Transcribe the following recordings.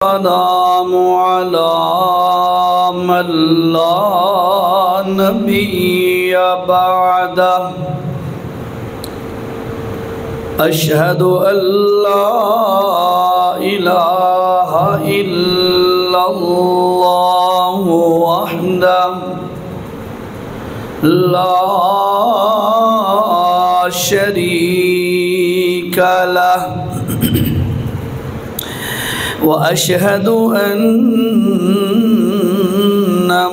السلام على من لا نبي بعده أشهد أن لا إله إلا الله وحده لا شريك له وأشهد أن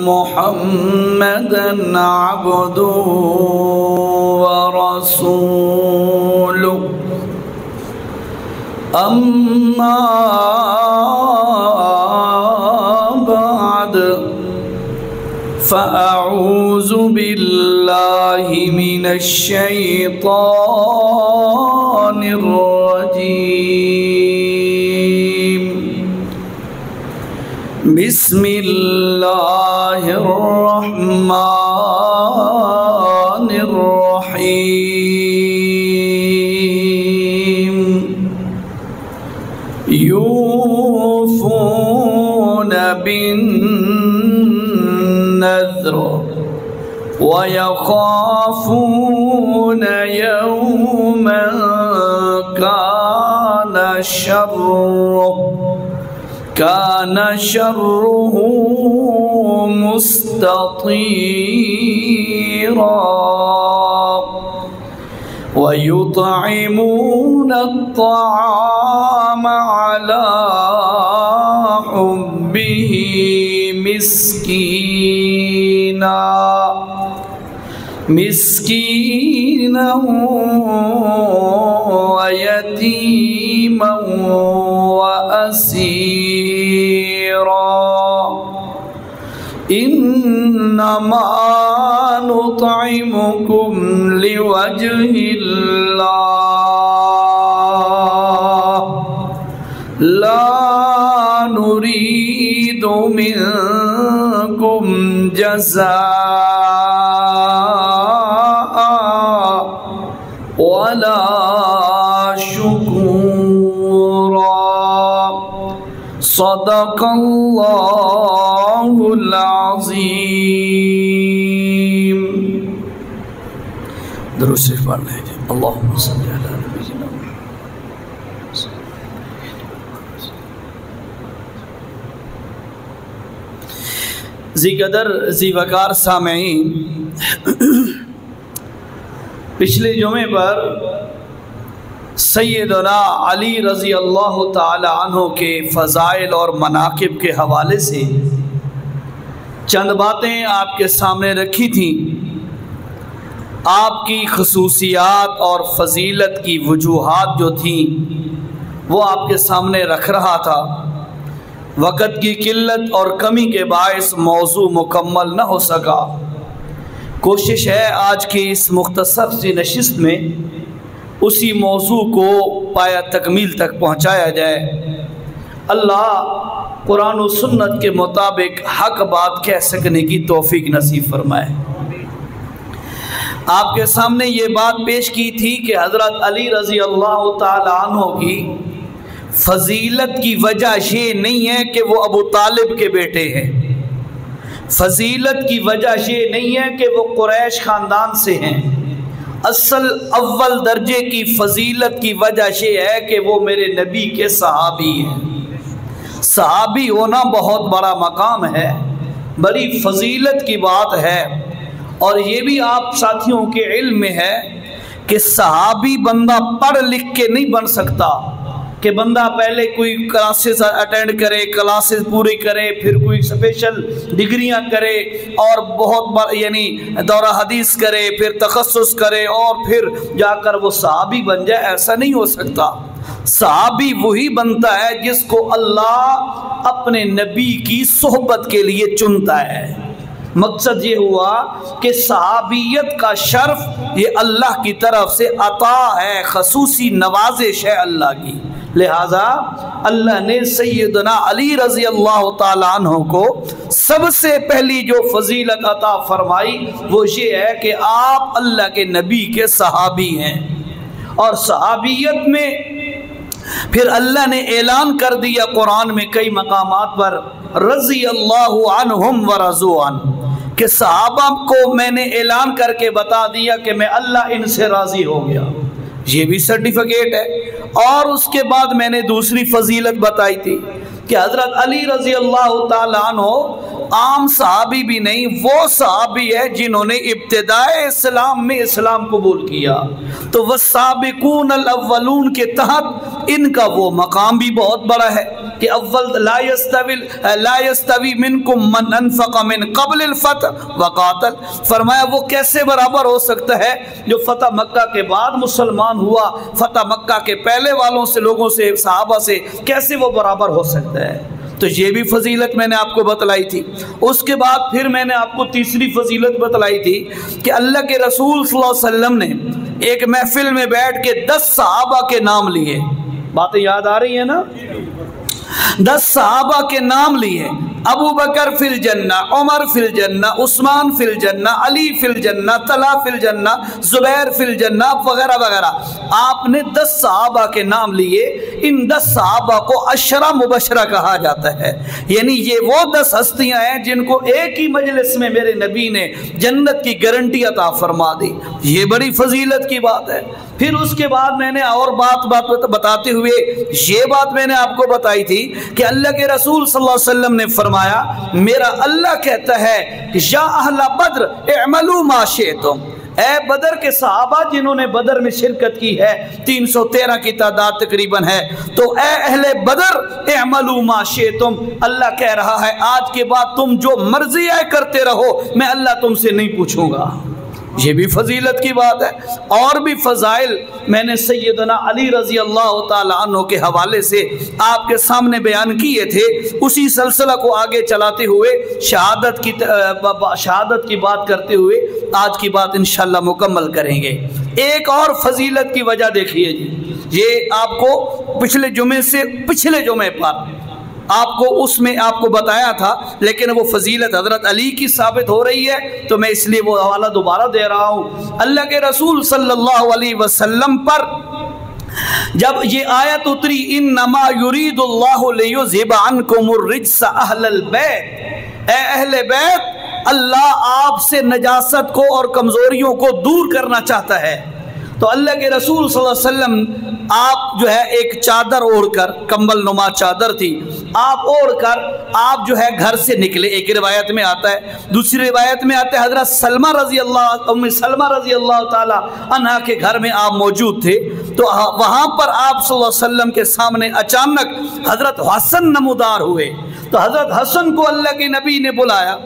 محمدًا عبده ورسوله أما بعد فأعوذ بالله من الشيطان الرجيم بسم الله الرحمن الرحيم يوفون بالنذر ويخافون يوما كان شره مستطيرا ويطعمون الطعام على حبه مسكينا ويتيما وأسيرا إنما نطعمكم لوجه الله لا نريد منكم جزاء ولا شكورا صدق الله العظيم. درود شریف پڑھ لیں جی. اللہم صلی علی نبینا ذی قدر ذی وقار سامعین، پچھلے جمعے پر سیدنا علی رضی اللہ تعالی عنہ کے فضائل اور مناقب کے حوالے سے چند باتیں آپ کے سامنے رکھی تھیں. آپ کی خصوصیات اور فضیلت کی وجوہات جو تھیں وہ آپ کے سامنے رکھ رہا تھا. وقت کی قلت اور کمی کے باعث موضوع مکمل نہ ہو سکا. کوشش ہے آج کی اس مختصر سی نشست میں اسی موضوع کو پایہ تکمیل تک پہنچایا جائے. اللہ قرآن و سنت کے مطابق حق بات کہہ سکنے کی توفیق نصیب فرمائے. آپ کے سامنے یہ بات پیش کی تھی کہ حضرت علی رضی اللہ تعالی عنہ کی فضیلت کی وجہ یہ نہیں ہے کہ وہ ابو طالب کے بیٹے ہیں. فضیلت کی وجہ یہ نہیں ہے کہ وہ قریش خاندان سے ہیں. اصل اول درجے کی فضیلت کی وجہ یہ ہے کہ وہ میرے نبی کے صحابی ہیں. صحابی ہونا بہت بڑا مقام ہے، بڑی فضیلت کی بات ہے. اور یہ بھی آپ ساتھیوں کے علم میں ہے کہ صحابی بندہ پڑھ لکھ کے نہیں بن سکتا کہ بندہ پہلے کوئی کلاسز اٹینڈ کرے، کلاسز پوری کرے، پھر کوئی اسپیشل ڈگریاں کرے اور بہت یعنی دورہ حدیث کرے، پھر تخصص کرے اور پھر جا کر وہ صحابی بن جائے. ایسا نہیں ہو سکتا. صحابی وہی بنتا ہے جس کو اللہ اپنے نبی کی صحبت کے لیے چنتا ہے. مقصد یہ ہوا کہ صحابیت کا شرف یہ اللہ کی طرف سے عطا ہے، خصوصی نوازش ہے اللہ کی. لہذا اللہ نے سیدنا علی رضی اللہ تعالیٰ عنہ کو سب سے پہلی جو فضیلت عطا فرمائی وہ یہ ہے کہ آپ اللہ کے نبی کے صحابی ہیں، اور صحابیت میں پھر اللہ نے اعلان کر دیا قرآن میں کئی مقامات پر رضی اللہ عنہم ورضوا عنہ، کہ صحابہ کو میں نے اعلان کر کے بتا دیا کہ میں اللہ ان سے راضی ہو گیا، یہ بھی سرٹیفکیٹ ہے۔ اور اس کے بعد میں نے دوسری فضیلت بتائی تھی کہ حضرت علی رضی اللہ تعالیٰ عنہ عام صحابی بھی نہیں، وہ صحابی ہے جنہوں نے ابتدائے اسلام میں اسلام قبول کیا، تو والسابقون الاولون کے تحت ان کا وہ مقام بھی بہت بڑا ہے کہ اول لا یستوی منکم من انفق من قبل الفتح وقاتل، فرمایا وہ کیسے برابر ہو سکتا ہے جو فتح مکہ کے بعد مسلمان ہوا، فتح مکہ کے پہلے والوں سے، لوگوں سے، صحابہ سے کیسے وہ برابر ہو سکتا ہے؟ تو یہ بھی فضیلت میں نے آپ کو بتلائی تھی۔ اس کے بعد پھر میں نے آپ کو تیسری فضیلت بتلائی تھی کہ اللہ کے رسول صلی اللہ علیہ وسلم نے ایک محفل میں بیٹھ کے 10 صحابہ کے نام لیے، باتیں یاد آ رہی ہیں نا؟ 10 صحابہ کے نام لیے، ابو بکر فی الجنہ، عمر فی الجنہ، عثمان فی الجنہ، علی فی الجنہ، طلحہ فی الجنہ، زبیر فی الجنہ وغیرہ وغیرہ۔ آپ نے 10 صحابہ کے نام لیے، ان 10 صحابہ کو عشرہ مبشرہ کہا جاتا ہے، یعنی یہ وہ 10 ہستیاں ہیں جن کو ایک ہی مجلس میں میرے نبی نے جنت کی گارنٹی عطا فرما دی، یہ بڑی فضیلت کی بات ہے۔ پھر اس کے بعد میں نے اور بات بتاتے ہوئے یہ بات میں نے آپ کو بتائی تھی کہ اللہ کے رسول صلی اللہ علیہ وسلم نے فرمایا میرا اللہ کہتا ہے کہ یا اہل بدر اعملوا ما شئتم، اے بدر کے صحابہ جنہوں نے بدر میں شرکت کی ہے، 313 کی تعداد تقریباً ہے، تو اے اہل بدر اعملوا ما شئتم، اللہ کہہ رہا ہے آج کے بعد تم جو مرضی ہے کرتے رہو، میں اللہ تم سے نہیں پوچھوں گا۔ یہ بھی فضیلت کی بات ہے۔ اور بھی فضائل میں نے سیدنا علی رضی اللہ تعالیٰ عنہ کے حوالے سے آپ کے سامنے بیان کیے تھے، اسی سلسلہ کو آگے چلاتے ہوئے شہادت کی بات کرتے ہوئے آج کی بات انشاءاللہ مکمل کریں گے۔ ایک اور فضیلت کی وجہ دیکھیے جی، یہ آپ کو پچھلے جمعے پر آپ کو اس میں آپ کو بتایا تھا، لیکن وہ فضیلت حضرت علی کی ثابت ہو رہی ہے تو میں اس لیے وہ حوالہ دوبارہ دے رہا ہوں۔ اللہ کے رسول صلی اللہ علیہ وسلم پر جب یہ آیت اتری انما یرید اللہ لیذھب عنکم الرجس اہل البیت، اے اہل بیت اللہ آپ سے نجاست کو اور کمزوریوں کو دور کرنا چاہتا ہے، تو اللہ کے رسول صلی اللہ علیہ وسلم آپ جو ہے ایک چادر اوڑھ کر، کمبل نما چادر تھی، آپ اوڑھ کر آپ جو ہے گھر سے نکلے، ایک روایت میں آتا ہے، دوسری روایت میں آتا ہے حضرت سلمہ رضی اللہ تعالی عنہ کے گھر میں آپ موجود تھے، تو وہاں پر آپ صلی اللہ علیہ وسلم کے سامنے اچانک حضرت حسن نمودار ہوئے، تو حضرت حسن کو اللہ کے نبی نے بلایا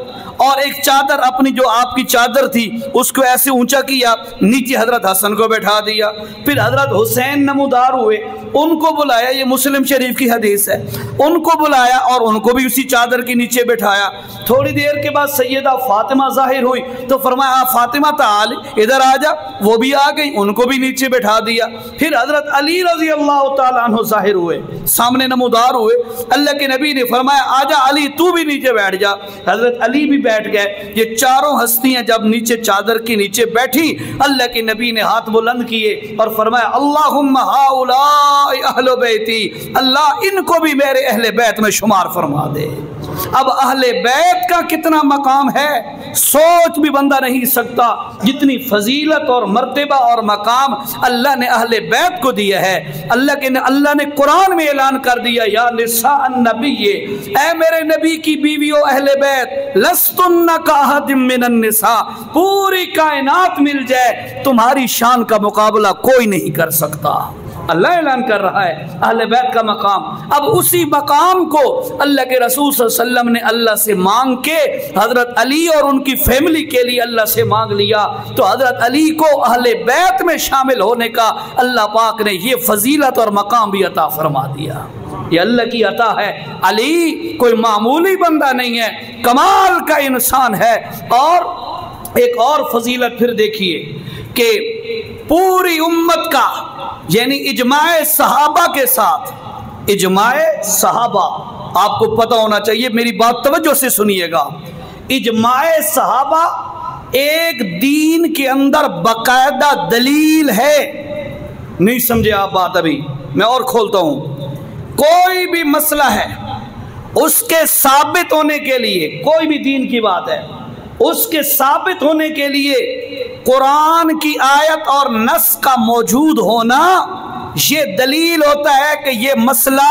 اور ایک چادر اپنی جو آپ کی چادر تھی اس کو ایسے اونچا کیا، نیچے حضرت حسن کو بیٹھا دیا، پھر حضرت حسین نمودار ہوئے، ان کو بلایا، یہ مسلم شریف کی حدیث ہے، ان کو بلایا اور ان کو بھی اسی چادر کے نیچے بٹھایا۔ تھوڑی دیر کے بعد سیدہ فاطمہ ظاہر ہوئی تو فرمایا فاطمہ تعال ادھر آ جا، وہ بھی آ گئی، ان کو بھی نیچے بٹھا دیا۔ پھر حضرت علی رضی اللہ تعالیٰ عنہ ظاہر ہوئے، سامنے نمودار ہوئے، اللہ کے نبی نے فرمایا آجا علی تو بھی نیچے بیٹھ جا، حضرت علی بھی بیٹھ گئے۔ یہ چاروں ہستیاں جب نیچے چادر کے نیچے بیٹھی، اللہ کے نبی نے ہاتھ بلند کیے اور فرمایا اللہم ہؤلاء اہل بیتی، اللہ ان کو بھی میرے اہل بیت میں شمار فرما دے۔ اب اہل بیت کا کتنا مقام ہے سوچ بھی بندہ نہیں سکتا، جتنی فضیلت اور مرتبہ اور مقام اللہ نے اہل بیت کو دیا ہے۔ اللہ نے قرآن میں اعلان کر دیا یا نساء النبی، اے میرے نبی کی بیویوں اہل بیت، لستن کاحد من النساء، پوری کائنات مل جائے تمہاری شان کا مقابلہ کوئی نہیں کر سکتا۔ اللہ اعلان کر رہا ہے اہل بیت کا مقام۔ اب اسی مقام کو اللہ کے رسول صلی اللہ علیہ وسلم نے اللہ سے مانگ کے حضرت علی اور ان کی فیملی کے لیے اللہ سے مانگ لیا، تو حضرت علی کو اہل بیت میں شامل ہونے کا اللہ پاک نے یہ فضیلت اور مقام بھی عطا فرما دیا۔ یہ اللہ کی عطا ہے۔ علی کوئی معمولی بندہ نہیں ہے، کمال کا انسان ہے۔ اور ایک اور فضیلت پھر دیکھیے کہ پوری امت کا یعنی اجماع صحابہ کے ساتھ، اجماع صحابہ آپ کو پتہ ہونا چاہیے، میری بات توجہ سے سنیے گا، اجماع صحابہ ایک دین کے اندر باقاعدہ دلیل ہے، نہیں سمجھے آپ بات ابھی، میں اور کھولتا ہوں، کوئی بھی مسئلہ ہے اس کے ثابت ہونے کے لیے، کوئی بھی دین کی بات ہے، اس کے ثابت ہونے کے لیے قرآن کی آیت اور نص کا موجود ہونا یہ دلیل ہوتا ہے کہ یہ مسئلہ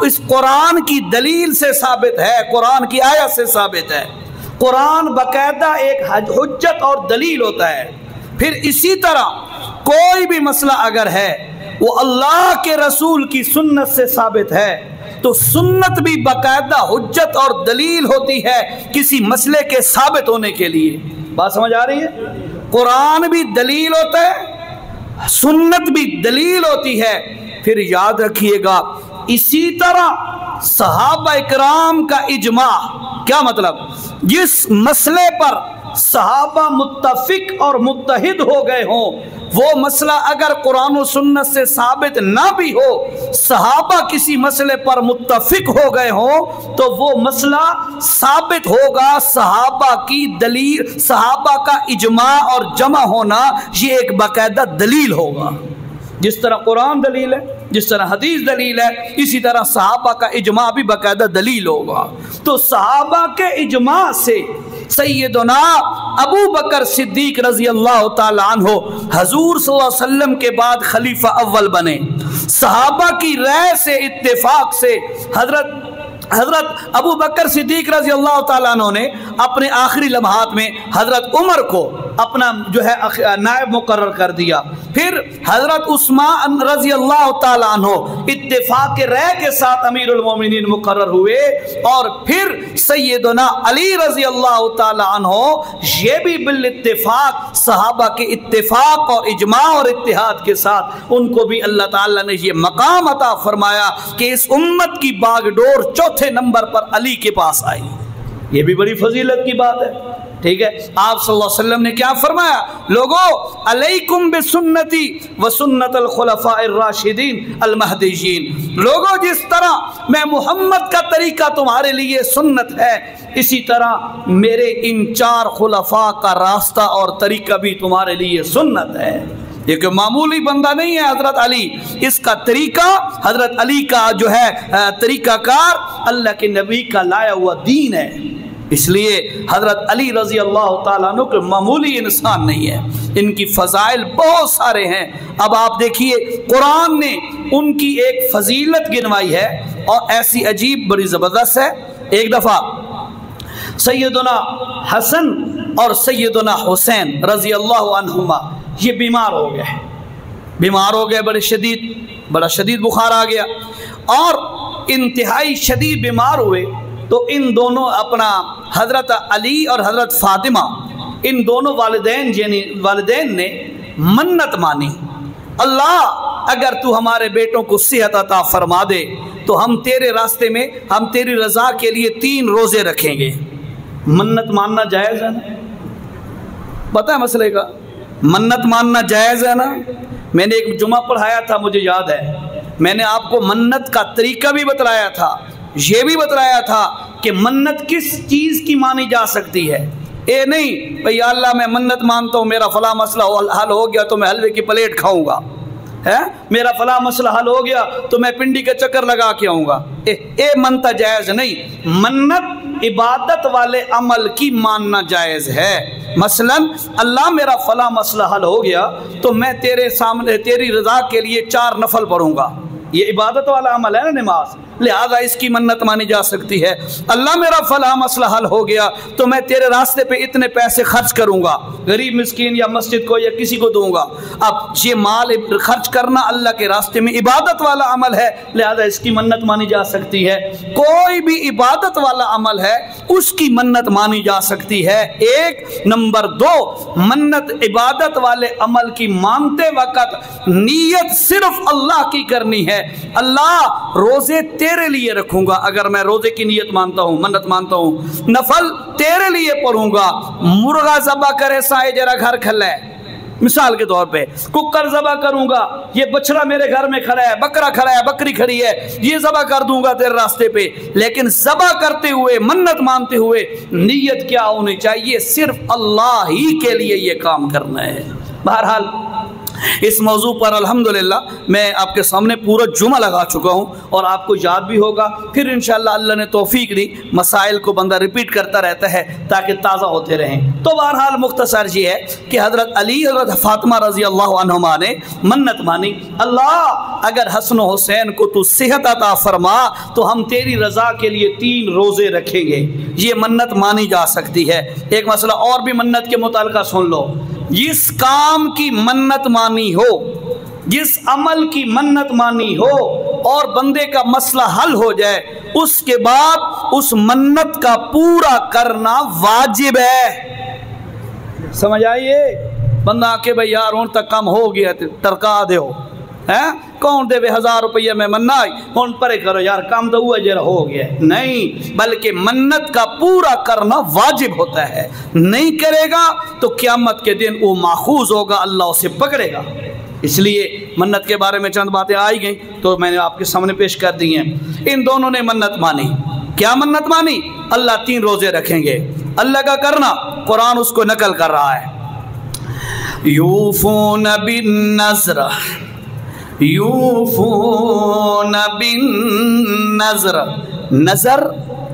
اس قرآن کی دلیل سے ثابت ہے، قرآن کی آیت سے ثابت ہے۔ قرآن باقاعدہ ایک حجت اور دلیل ہوتا ہے۔ پھر اسی طرح کوئی بھی مسئلہ اگر ہے وہ اللہ کے رسول کی سنت سے ثابت ہے تو سنت بھی باقاعدہ حجت اور دلیل ہوتی ہے کسی مسئلے کے ثابت ہونے کے لیے۔ بات سمجھ آ رہی ہے؟ قرآن بھی دلیل ہوتا ہے، سنت بھی دلیل ہوتی ہے۔ پھر یاد رکھیے گا اسی طرح صحابہ اکرام کا اجماع، کیا مطلب؟ جس مسئلے پر صحابہ متفق اور متحد ہو گئے ہوں، وہ مسئلہ اگر قرآن و سنت سے ثابت نہ بھی ہو، صحابہ کسی مسئلے پر متفق ہو گئے ہوں تو وہ مسئلہ ثابت ہوگا۔ صحابہ کی دلیل، صحابہ کا اجماع اور جمع ہونا یہ ایک باقاعدہ دلیل ہوگا۔ جس طرح قرآن دلیل ہے، جس طرح حدیث دلیل ہے، اسی طرح صحابہ کا اجماع بھی باقاعدہ دلیل ہوگا۔ تو صحابہ کے اجماع سے سیدنا ابو بکر صدیق رضی اللہ تعالی عنہ حضور صلی اللہ علیہ وسلم کے بعد خلیفہ اول بنے۔ صحابہ کی رائے سے، اتفاق سے حضرت ابو بکر صدیق رضی اللہ تعالیٰ عنہ نے اپنے آخری لمحات میں حضرت عمر کو اپنا جو ہے نائب مقرر کر دیا۔ پھر حضرت عثمان رضی اللہ تعالیٰ عنہ اتفاق رائے کے ساتھ امیر المومنین مقرر ہوئے، اور پھر سیدنا علی رضی اللہ تعالیٰ عنہ یہ بھی بالاتفاق صحابہ کے اتفاق اور اجماع اور اتحاد کے ساتھ ان کو بھی اللہ تعالیٰ نے یہ مقام عطا فرمایا کہ اس امت کی باغ ڈور چوتھے نمبر پر علی کے پاس آئی۔ یہ بھی بڑی فضیلت کی بات ہے، ٹھیک ہے؟ آپ صلی اللہ علیہ وسلم نے کیا فرمایا؟ لوگو علیکم بسنتی وسنت الخلفاء الراشدین المہدیین، لوگو جس طرح میں محمد کا طریقہ تمہارے لیے سنت ہے، اسی طرح میرے ان چار خلفاء کا راستہ اور طریقہ بھی تمہارے لیے سنت ہے۔ یہ کہ معمولی بندہ نہیں ہے حضرت علی، اس کا طریقہ حضرت علی کا جو ہے طریقہ کار اللہ کے نبی کا لایا ہوا دین ہے۔ اس لیے حضرت علی رضی اللہ تعالیٰ عنہ کے معمولی انسان نہیں ہے، ان کی فضائل بہت سارے ہیں۔ اب آپ دیکھیے قرآن نے ان کی ایک فضیلت گنوائی ہے اور ایسی عجیب بڑی زبردست ہے۔ ایک دفعہ سیدنا حسن اور سیدنا حسین رضی اللہ عنہما یہ بیمار ہو گئے، بڑا شدید بخار آ گیا اور انتہائی شدید بیمار ہوئے۔ تو ان دونوں اپنا حضرت علی اور حضرت فاطمہ، ان دونوں والدین نے منت مانی، اللہ اگر تو ہمارے بیٹوں کو صحت عطا فرما دے تو ہم تیرے راستے میں، ہم تیری رضا کے لیے 3 روزے رکھیں گے۔ منت ماننا جائز ہے نا؟ پتہ ہے مسئلے کا؟ منت ماننا جائز ہے نا؟ میں نے ایک جمعہ پڑھایا تھا، مجھے یاد ہے، میں نے آپ کو منت کا طریقہ بھی بتلایا تھا، یہ بھی بتلایا تھا کہ منت کس چیز کی مانی جا سکتی ہے۔ اے نہیں بھئی اللہ میں منت مانتا ہوں، میرا فلاں مسئلہ حل ہو گیا تو میں حلوے کی پلیٹ کھاؤں گا، میرا فلاں مسئلہ حل ہو گیا تو میں پنڈی کا چکر لگا کے آؤں گا۔ اے منتا جائز نہیں، منت عبادت والے عمل کی ماننا جائز ہے۔ مثلا اللہ میرا فلاں مسئلہ حل ہو گیا تو میں تیرے سامنے تیری رضا کے لیے 4 نفل پڑھوں گا، یہ عبادت والا عمل ہے نا نماز، لہذا اس کی منت مانی جا سکتی ہے۔ اللہ میرا فلاں مسئلہ حل ہو گیا تو میں تیرے راستے پہ اتنے پیسے خرچ کروں گا، غریب مسکین یا مسجد کو یا کسی کو دوں گا۔ اب یہ مال خرچ کرنا اللہ کے راستے میں عبادت والا عمل ہے، لہذا اس کی منت مانی جا سکتی ہے۔ کوئی بھی عبادت والا عمل ہے اس کی منت مانی جا سکتی ہے۔ 1 نمبر 2 منت عبادت والے عمل کی مانتے وقت نیت صرف اللہ کی کرنی ہے، اللہ روزے تیرے لیے رکھوں گا، اگر میں روزے کی نیت مانتا ہوں، منت مانتا ہوں، نفل تیرے لیے پڑھوں گا، مرغا ذبح کرے سائے جرا گھر کھلے، مثال کے طور پہ ککر ذبح کروں گا، یہ بچڑا میرے گھر میں کھڑا ہے، بکرا کھڑا ہے، بکری کھڑی ہے، یہ ذبح کر دوں گا تیرے راستے پہ، لیکن ذبح کرتے ہوئے منت مانتے ہوئے نیت کیا ہونی چاہیے؟ صرف اللہ ہی کے لیے یہ کام کرنا ہے۔ بہرحال اس موضوع پر الحمدللہ میں آپ کے سامنے پورا جمعہ لگا چکا ہوں اور آپ کو یاد بھی ہوگا. پھر انشاءاللہ اللہ نے توفیق دی، مسائل کو بندہ ریپیٹ کرتا رہتا ہے تاکہ تازہ ہوتے رہیں. تو بہرحال مختصر یہ ہے کہ حضرت علی حضرت فاطمہ رضی اللہ عنہما نے منت مانی، اللہ اگر حسن و حسین کو تو صحت عطا فرما تو ہم تیری رضا کے لیے 3 روزے رکھیں گے. یہ منت مانی جا سکتی ہے. ایک مسئلہ اور بھی منت کے متعلقہ سن لو، جس کام کی منت مانی ہو، جس عمل کی منت مانی ہو اور بندے کا مسئلہ حل ہو جائے، اس کے بعد اس منت کا پورا کرنا واجب ہے. سمجھ آئیے؟ بندہ آ کے بھائی یار ہوں تک کم ہو گیا ترکا دے ہو کون دے 1000 روپیہ میں مننا ہوں پرے کرو یار کام تو ہوا جرا ہو گیا. نہیں، بلکہ منت کا پورا کرنا واجب ہوتا ہے. نہیں کرے گا تو قیامت کے دن وہ ماخوذ ہوگا، اللہ اسے پکڑے گا. اس لیے منت کے بارے میں چند باتیں آئی گئیں تو میں نے آپ کے سامنے پیش کر دی ہیں. ان دونوں نے منت مانی. کیا منت مانی؟ اللہ 3 روزے رکھیں گے. اللہ کا کرنا قرآن اس کو نقل کر رہا ہے. یوفون بالنذر، یوفون بالنذر. نظر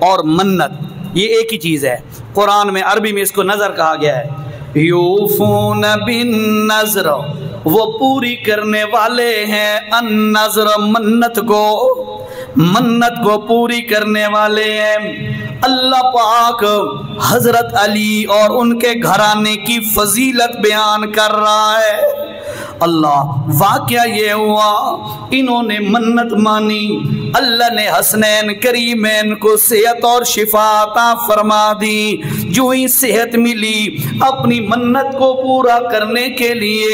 اور منت یہ ایک ہی چیز ہے. قرآن میں عربی میں اس کو نظر کہا گیا ہے. یوفون بالنذر، وہ پوری کرنے والے ہیں. النذر، منت کو پوری کرنے والے ہیں. اللہ پاک حضرت علی اور ان کے گھرانے کی فضیلت بیان کر رہا ہے. اللہ واقعہ یہ ہوا، انہوں نے منت مانی، اللہ نے حسنین کریمین کو صحت اور شفا عطا فرما دی. جو ہی صحت ملی، اپنی منت کو پورا کرنے کے لیے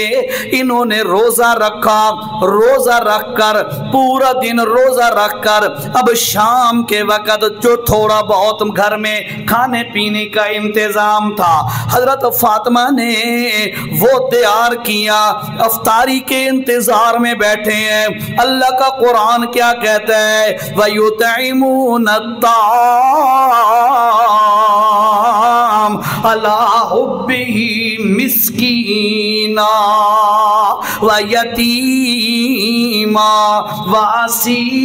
انہوں نے روزہ رکھا. روزہ رکھ کر پورا دن روزہ رکھ کر اب شام کے وقت جو تھوڑا بہت گھر میں کھانے پینے کا انتظام تھا حضرت فاطمہ نے وہ تیار کیا. افطاری کے انتظار میں بیٹھے ہیں. اللہ کا قرآن کیا کہتا ہے؟ وَيُطْعِمُونَ الطَّعَامَ عَلَىٰ حُبِّهِ مِسْكِينًا وَيَتِيمًا وَأَسِيرًا.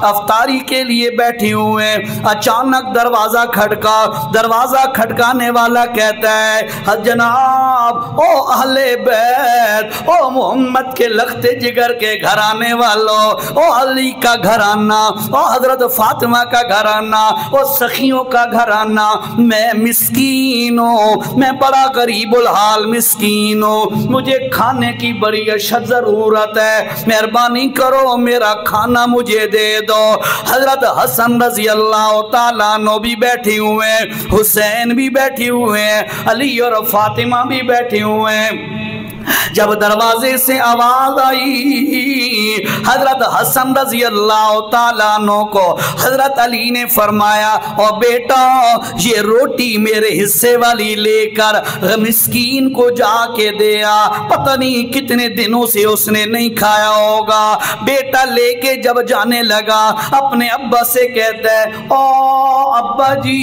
افطاری کے لیے بیٹھے ہوئے، اچانک دروازہ کھٹکا. دروازہ کھٹکانے والا کہتا ہے جناب او اہل بیت، او محمد کے لخت جگر کے گھرانے والوں، او علی کا گھرانہ، او حضرت فاطمہ کا گھرانہ، او سخیوں کا گھرانہ، میں مسکین ہوں، میں بڑا غریب الحال مسکین ہوں، مجھے کھانے کی بڑی اشد ضرورت ہے، مہربانی کرو میرا کھانا مجھے دے دو. حضرت حسن رضی اللہ تعالیٰ عنہ بھی بیٹھے ہوئے ہیں، حسین بھی بیٹھے ہوئے ہیں، علی اور فاطمہ بھی بیٹھے ہوئے ہیں. جب دروازے سے آواز آئی حضرت حسن رضی اللہ تعالیٰ عنہ کو حضرت علی نے فرمایا او بیٹا یہ روٹی میرے حصے والی لے کر مسکین کو جا کے دیا، پتہ نہیں کتنے دنوں سے اس نے نہیں کھایا ہوگا. بیٹا لے کے جب جانے لگا اپنے ابا سے کہتا ہے او ابا جی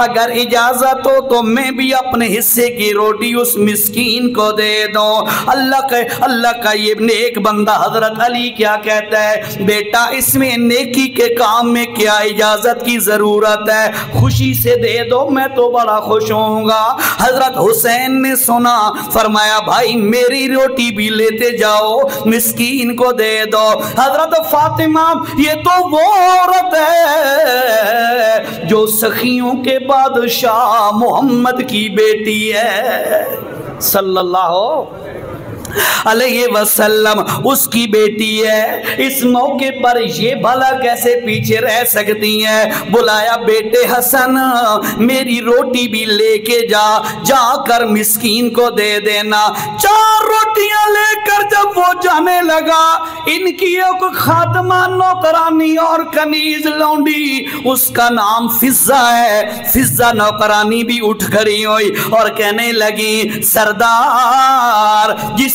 اگر اجازت ہو تو میں بھی اپنے حصے کی روٹی اس مسکین کو دے دو. اللہ کا یہ نیک بندہ حضرت علی کیا کہتا ہے بیٹا اس میں نیکی کے کام میں کیا اجازت کی ضرورت ہے، خوشی سے دے دو میں تو بڑا خوش ہوں گا. حضرت حسین نے سنا فرمایا بھائی میری روٹی بھی لیتے جاؤ مسکین کو دے دو. حضرت فاطمہ یہ تو وہ عورت ہے جو سخیوں کے بادشاہ محمد کی بیٹی ہے صلی اللہ علیہ وسلم، اس کی بیٹی ہے. اس موقع پر یہ بھلا کیسے پیچھے رہ سکتی ہیں؟ بلایا بیٹے حسن میری روٹی بھی لے کے جا کر مسکین کو دے دینا. 4 روٹیاں لے کر جب وہ جانے لگا ان کی ایک خادمہ نوکرانی اور کنیز لونڈی اس کا نام فضہ ہے. فضہ نوکرانی بھی اٹھ کھڑی ہوئی اور کہنے لگی سردار جس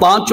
5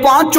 5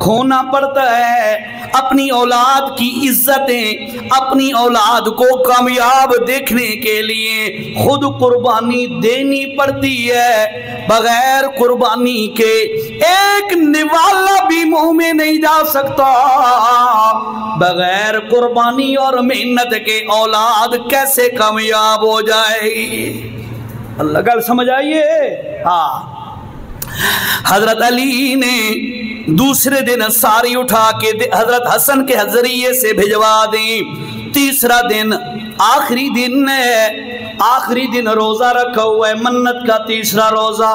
کھونا پڑتا ہے اپنی اولاد کی عزتیں، اپنی اولاد کو کامیاب دیکھنے کے لیے خود قربانی دینی پڑتی ہے۔ بغیر قربانی کے ایک نوالا بھی منہ میں نہیں جا سکتا۔ بغیر قربانی اور محنت کے اولاد کیسے کامیاب ہو جائے گی؟ اللہ گل سمجھ آئیے۔ ہاں، حضرت علی نے دوسرے دن ساری اٹھا کے حضرت حسن کے ذریعے سے بھجوا دیں۔ تیسرا دن آخری دن ہے، آخری دن روزہ رکھا ہوا ہے، منت کا تیسرا روزہ،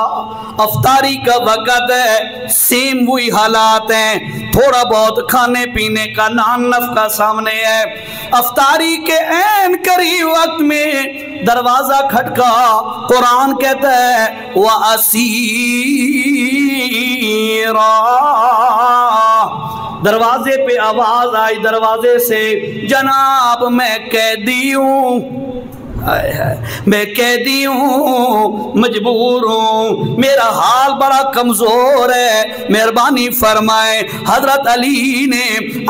افطاری کا وقت ہے، سیم وہی حالات ہیں، تھوڑا بہت کھانے پینے کا نان نفقہ سامنے ہے۔ افطاری کے عین قریب وقت میں دروازہ کھٹکا، قرآن کہتا ہے وَأَسِيرًا، دروازے پہ آواز آئی دروازے سے، جناب میں قیدی ہوں، میں قیدی ہوں، مجبور ہوں، میرا حال بڑا کمزور ہے، مہربانی فرمائے۔ حضرت علی نے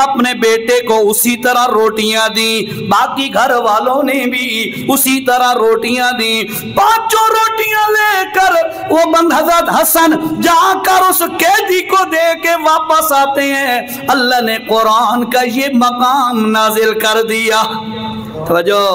اپنے بیٹے کو اسی طرح روٹیاں دیں، باقی گھر والوں نے بھی اسی طرح روٹیاں دیں، پانچوں روٹیاں لے کر وہ بند حضرت حسن جا کر اس قیدی کو دے کے واپس آتے ہیں۔ اللہ نے قرآن کا یہ مقام نازل کر دیا۔ توجہ،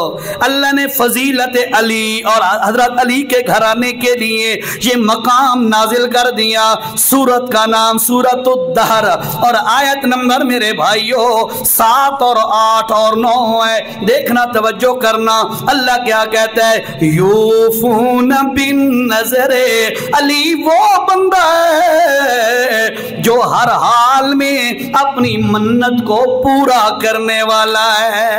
اللہ نے فضیلت علی اور حضرت علی کے گھرانے کے لیے یہ مقام نازل کر دیا۔ سورت کا نام سورت الدہر اور آیت نمبر میرے بھائیوں 7 اور 8 اور 9 ہے، دیکھنا توجہ کرنا۔ اللہ کیا کہتا ہے؟ یوفون بالنذر، علی وہ بندہ ہے جو ہر حال میں اپنی منت کو پورا کرنے والا ہے۔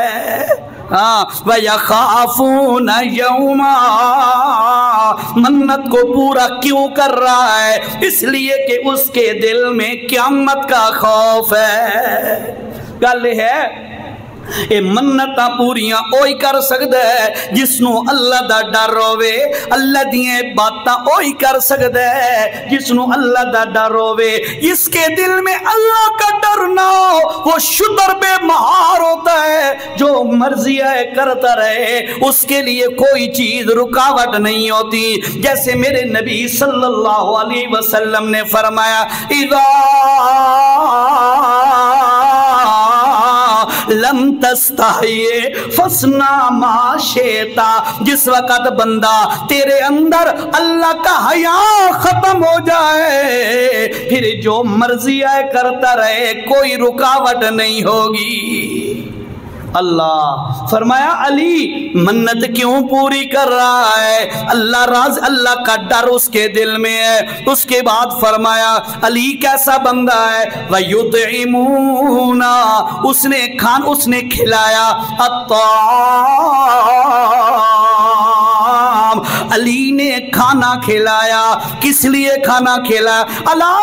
ہاں، وَيَخَافُونَ يَوْمًا، منت کو پورا کیوں کر رہا ہے؟ اس لیے کہ اس کے دل میں قیامت کا خوف ہے۔ گل ہے اے منتاں پوریاں اوہی کر سکدا ہے جس نو اللہ دا ڈر ہوے، اللہ دیاں باتاں اوہی کر سکدا ہے جس نو اللہ دا ڈر ہوے، جس کے دل میں اللہ کا ڈر نہ ہو وہ شتر بے مہار ہوتا ہے، جو مرضی ہے کرتا رہے، اس کے لیے کوئی چیز رکاوٹ نہیں ہوتی۔ جیسے میرے نبی صلی اللہ علیہ وسلم نے فرمایا اذا لم تستحی فصنع ما شئت، جس وقت بندہ تیرے اندر اللہ کا حیا ختم ہو جائے پھر جو مرضی ہے کرتا رہے، کوئی رکاوٹ نہیں ہوگی۔ اللہ فرمایا علی منت کیوں پوری کر رہا ہے؟ اللہ راز، اللہ کا ڈر اس کے دل میں ہے۔ اس کے بعد فرمایا علی کیسا بندہ ہے؟ وَيُطْعِمُونَ، اس نے کھلایا الطعام، علی نے کھانا کھلایا۔ کس لیے کھانا کھلایا؟ اللہ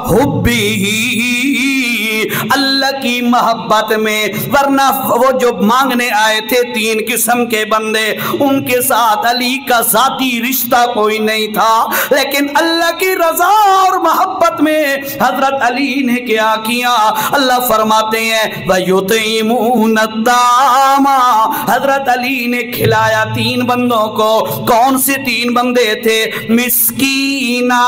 حبی، اللہ کی محبت میں، ورنہ وہ جو مانگنے آئے تھے 3 قسم کے بندے، ان کے ساتھ علی کا ذاتی رشتہ کوئی نہیں تھا، لیکن اللہ کی رضا اور محبت میں حضرت علی نے کیا کیا؟ اللہ فرماتے ہیں وَيُطْعِمُونَ الطَّعَامَ، حضرت علی نے کھلایا 3 بندوں کو۔ کون سے 3 بندے تھے؟ مسکینہ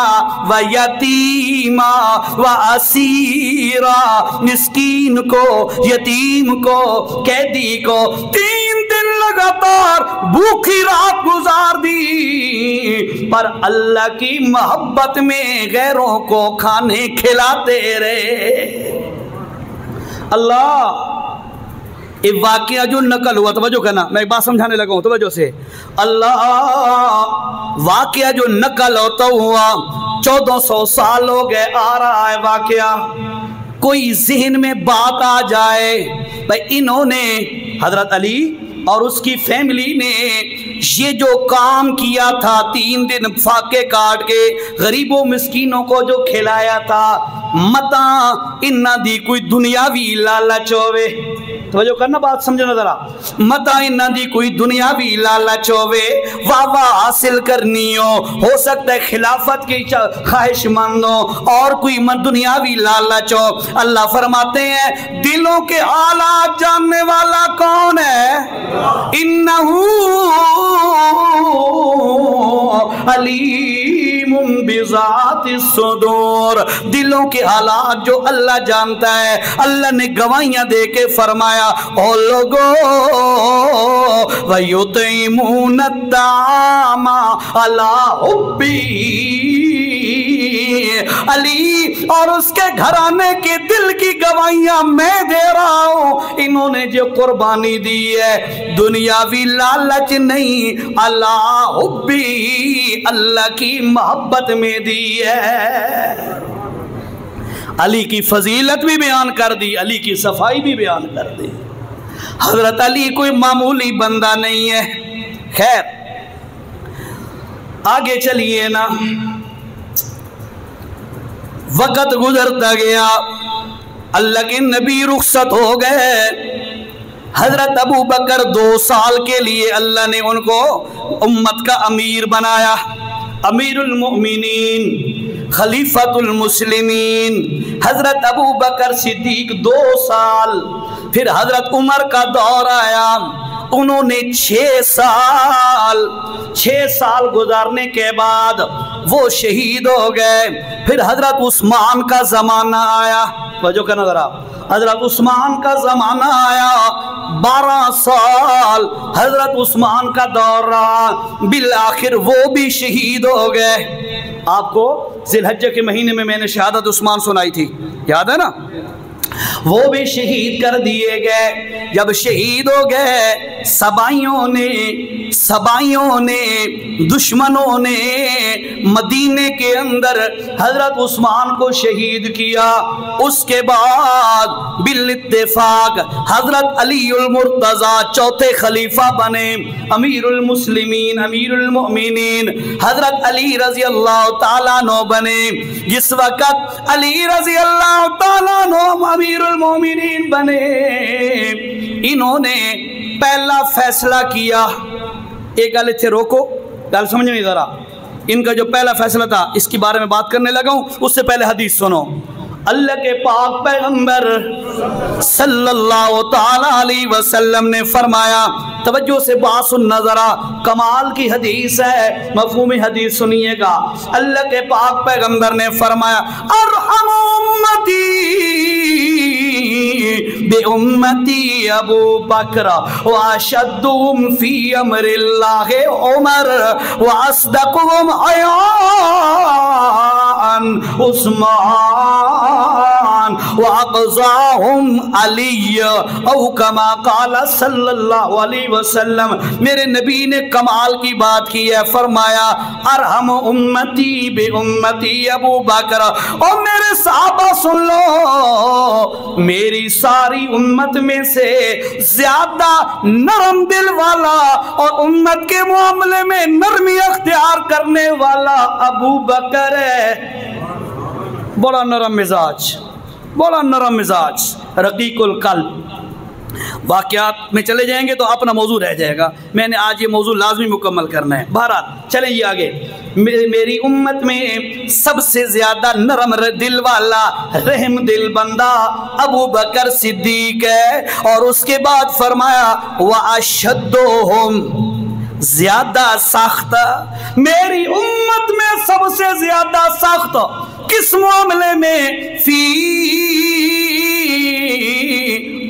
و یتیمہ و اسیرہ، مسکین کو، یتیم کو، قیدی کو 3 دن لگاتار بھوکی رات گزار دی، پر اللہ کی محبت میں غیروں کو کھانے کھلاتے رہے۔ اللہ یہ واقعہ جو نقل ہوا، توجہ کرنا، میں ایک بات سمجھانے لگا ہوں توجہ سے۔ اللہ واقعہ جو نقل ہوتا ہوا 1400 سال ہو گئے آ رہا ہے واقعہ۔ کوئی ذہن میں بات آ جائے بھائی انہوں نے، حضرت علی اور اس کی فیملی نے یہ جو کام کیا تھا، 3 دن فاقے کاٹ کے غریبوں مسکینوں کو جو کھلایا تھا، متاں انہاں دی کوئی دنیاوی لالچ ہوئے، توجہ کرنا بات سمجھنا ذرا متا انہاں دی کوئی دنیاوی لالچ ہوے واہ واہ حاصل کرنی ہو سکتا ہے خلافت کی خواہش مند ہو اور کوئی دنیاوی لالچ ہو. اللہ فرماتے ہیں دلوں کے حالات جاننے والا کون ہے؟ انہو علیم بذات الصدور. دلوں کے حالات جو اللہ جانتا ہے. اللہ نے گواہیاں دے کے فرمایا او لوگو وَيُطْعِمُونَ الطَّعَامَ عَلَىٰ حُبِّهِ. علی اور اس کے گھرانے کے دل کی گواہیاں میں دے رہا ہوں. انہوں نے جو قربانی دی ہے دنیاوی لالچ نہیں، عَلَىٰ حُبِّهِ اللہ کی محبت میں دی ہے. علی کی فضیلت بھی بیان کر دی، علی کی صفائی بھی بیان کر دی. حضرت علی کوئی معمولی بندہ نہیں ہے. خیر آگے چلیے نا. وقت گزرتا گیا، اللہ کے نبی رخصت ہو گئے. حضرت ابو بکر 2 سال کے لیے اللہ نے ان کو امت کا امیر بنایا، امیر المؤمنین، خلیفۃ المسلمین. حضرت ابو بکر صدیق 2 سال. پھر حضرت عمر کا دور آیا، انہوں نے 6 سال گزارنے کے بعد وہ شہید ہو گئے. پھر حضرت عثمان کا زمانہ آیا. توجہ کرنا ذرا، حضرت عثمان کا زمانہ آیا. 12 سال حضرت عثمان کا دور رہا. بالآخر وہ بھی شہید ہو گئے. آپ کو ذی الحجہ کے مہینے میں نے شہادت عثمان سنائی تھی، یاد ہے نا؟ وہ بھی شہید کر دیے گئے. جب شہید ہو گئے سبائیوں نے دشمنوں نے مدینے کے اندر حضرت عثمان کو شہید کیا. اس کے بعد بالاتفاق حضرت علی المرتضیٰ 4تھے خلیفہ بنے، امیر المسلمین، امیر المؤمنین. حضرت علی رضی اللہ تعالیٰ عنہ بنے. جس وقت علی رضی اللہ تعالیٰ عنہ امیر المومنین بنے، انہوں نے پہلا فیصلہ کیا. ایک گل اتھے روکو، گل سمجھنی ذرا. ان کا جو پہلا فیصلہ تھا اس کی بارے میں بات کرنے لگا ہوں، اس سے پہلے حدیث سنو. اللہ کے پاک پیغمبر صلی اللہ تعالی علیہ وسلم نے فرمایا، توجہ سے بات سننا ذرا، کمال کی حدیث ہے، مفہوم حدیث سنیے گا. اللہ کے پاک پیغمبر نے فرمایا ارحم امتی بے امتی ابو بکر واشدهم فی امر اللہ عمر واصدقهم حیاء عثمان واقضاهم علی او کما قال صلی اللہ علیہ وسلم. میرے نبی نے کمال کی بات کی ہے، فرمایا ارحم امتی بے امتی ابو بکر. اور میرے صحابہ سن لو، میری ساری امت میں سے زیادہ نرم دل والا اور امت کے معاملے میں نرمی اختیار کرنے والا ابو بکر ہے. بڑا نرم مزاج، بڑا نرم مزاج، رقیق القلب. واقعات میں چلے جائیں گے تو اپنا موضوع رہ جائے گا. میں نے آج یہ موضوع لازمی مکمل کرنا ہے. بہرحال چلیں یہ آگے. میری امت میں سب سے زیادہ نرم دل والا رحم دل بندہ ابو بکر صدیق ہے. اور اس کے بعد فرمایا وَأَشَدُّهُمْ، زیادہ سخت. میری امت میں سب سے زیادہ سخت کس معاملے میں؟ فی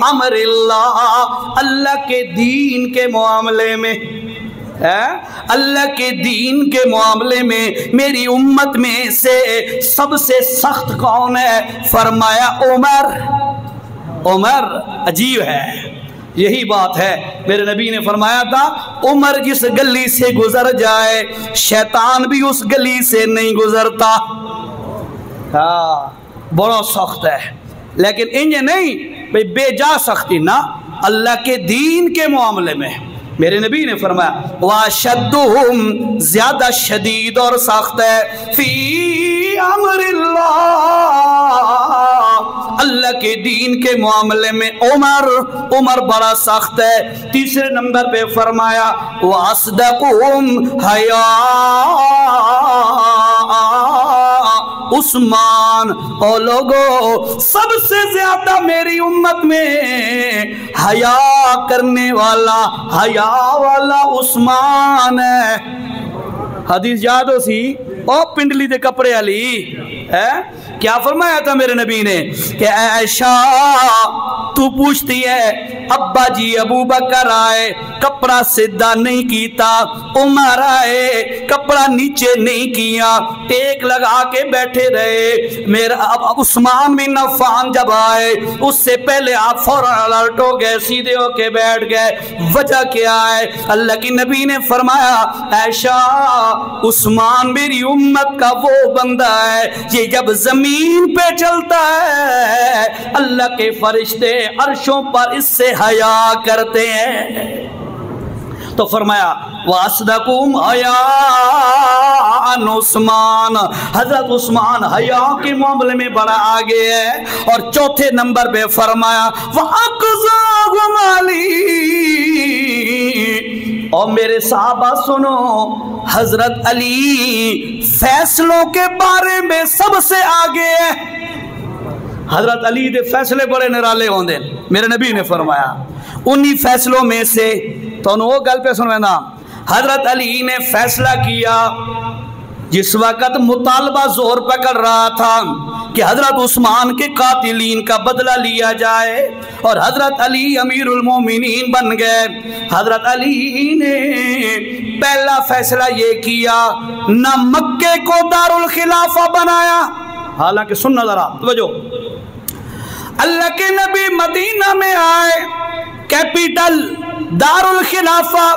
امر اللہ، اللہ کے دین کے معاملے میں. اللہ کے دین کے معاملے میں میری امت میں سے سب سے سخت کون ہے؟ فرمایا عمر. عمر عجیب ہے، یہی بات ہے. میرے نبی نے فرمایا تھا عمر جس گلی سے گزر جائے شیطان بھی اس گلی سے نہیں گزرتا. ہاں بڑا سخت ہے، لیکن انجھے نہیں بھئی بے جا سختی نہ، اللہ کے دین کے معاملے میں. میرے نبی نے فرمایا وَأَشَدُّهُمْ، زیادہ شدید اور سخت ہے، فی امر اللہ، اللہ کے دین کے معاملے میں عمر بڑا سخت ہے۔ تیسرے نمبر پہ فرمایا وَأَصْدَقُهُمْ حَيَاءً عثمان، او لوگو سب سے زیادہ میری امت میں حیا کرنے والا، حیا والا عثمان ہے۔ حدیث یاد ہو سی او پنڈلی دے کپڑے علی ہے، کیا فرمایا تھا میرے نبی نے کہ عائشہ تو پوچھتی ہے ابا جی ابو بکر آئے کپڑا سیدھا نہیں کیتا، عمر آئے کپڑا نیچے نہیں کیا، ٹیک لگا کے بیٹھے رہے، میرا اب عثمان بن عفان جب آئے اس سے پہلے آپ فوراً الرٹ ہو گئے، سیدھے ہو کے بیٹھ گئے۔ وجہ کیا ہے؟ اللہ کی نبی نے فرمایا عائشہ عثمان میری امت کا وہ بندہ ہے یہ جب زمین پہ چلتا ہے اللہ کے فرشتے عرشوں پر اس سے حیا کرتے ہیں۔ تو فرمایا وَأَصْدَقُهُمْ حَيَاءً عثمان، حضرت عثمان حیا کے معاملے میں بڑا آگے ہے۔ اور چوتھے نمبر پہ فرمایا وَأَقْضَاهُمْ عَلِي، اور میرے صحابہ سنو، حضرت علی فیصلوں کے بارے میں سب سے آگے ہے۔ حضرت علی دے فیصلے بڑے نرالے ہوندے، میرے نبی نے فرمایا انہی فیصلوں میں سے تو وہ گل پہ سنوینا، حضرت علی نے فیصلہ کیا جس وقت مطالبہ زور پکڑ رہا تھا کہ حضرت عثمان کے قاتلین کا بدلہ لیا جائے، اور حضرت علی امیر المومنین بن گئے۔ حضرت علی نے پہلا فیصلہ یہ کیا نہ مکے کو دارالخلافہ بنایا، حالانکہ سننا ذرا توجہ، اللہ کے نبی مدینہ میں آئے، کیپیٹل دارالخلافہ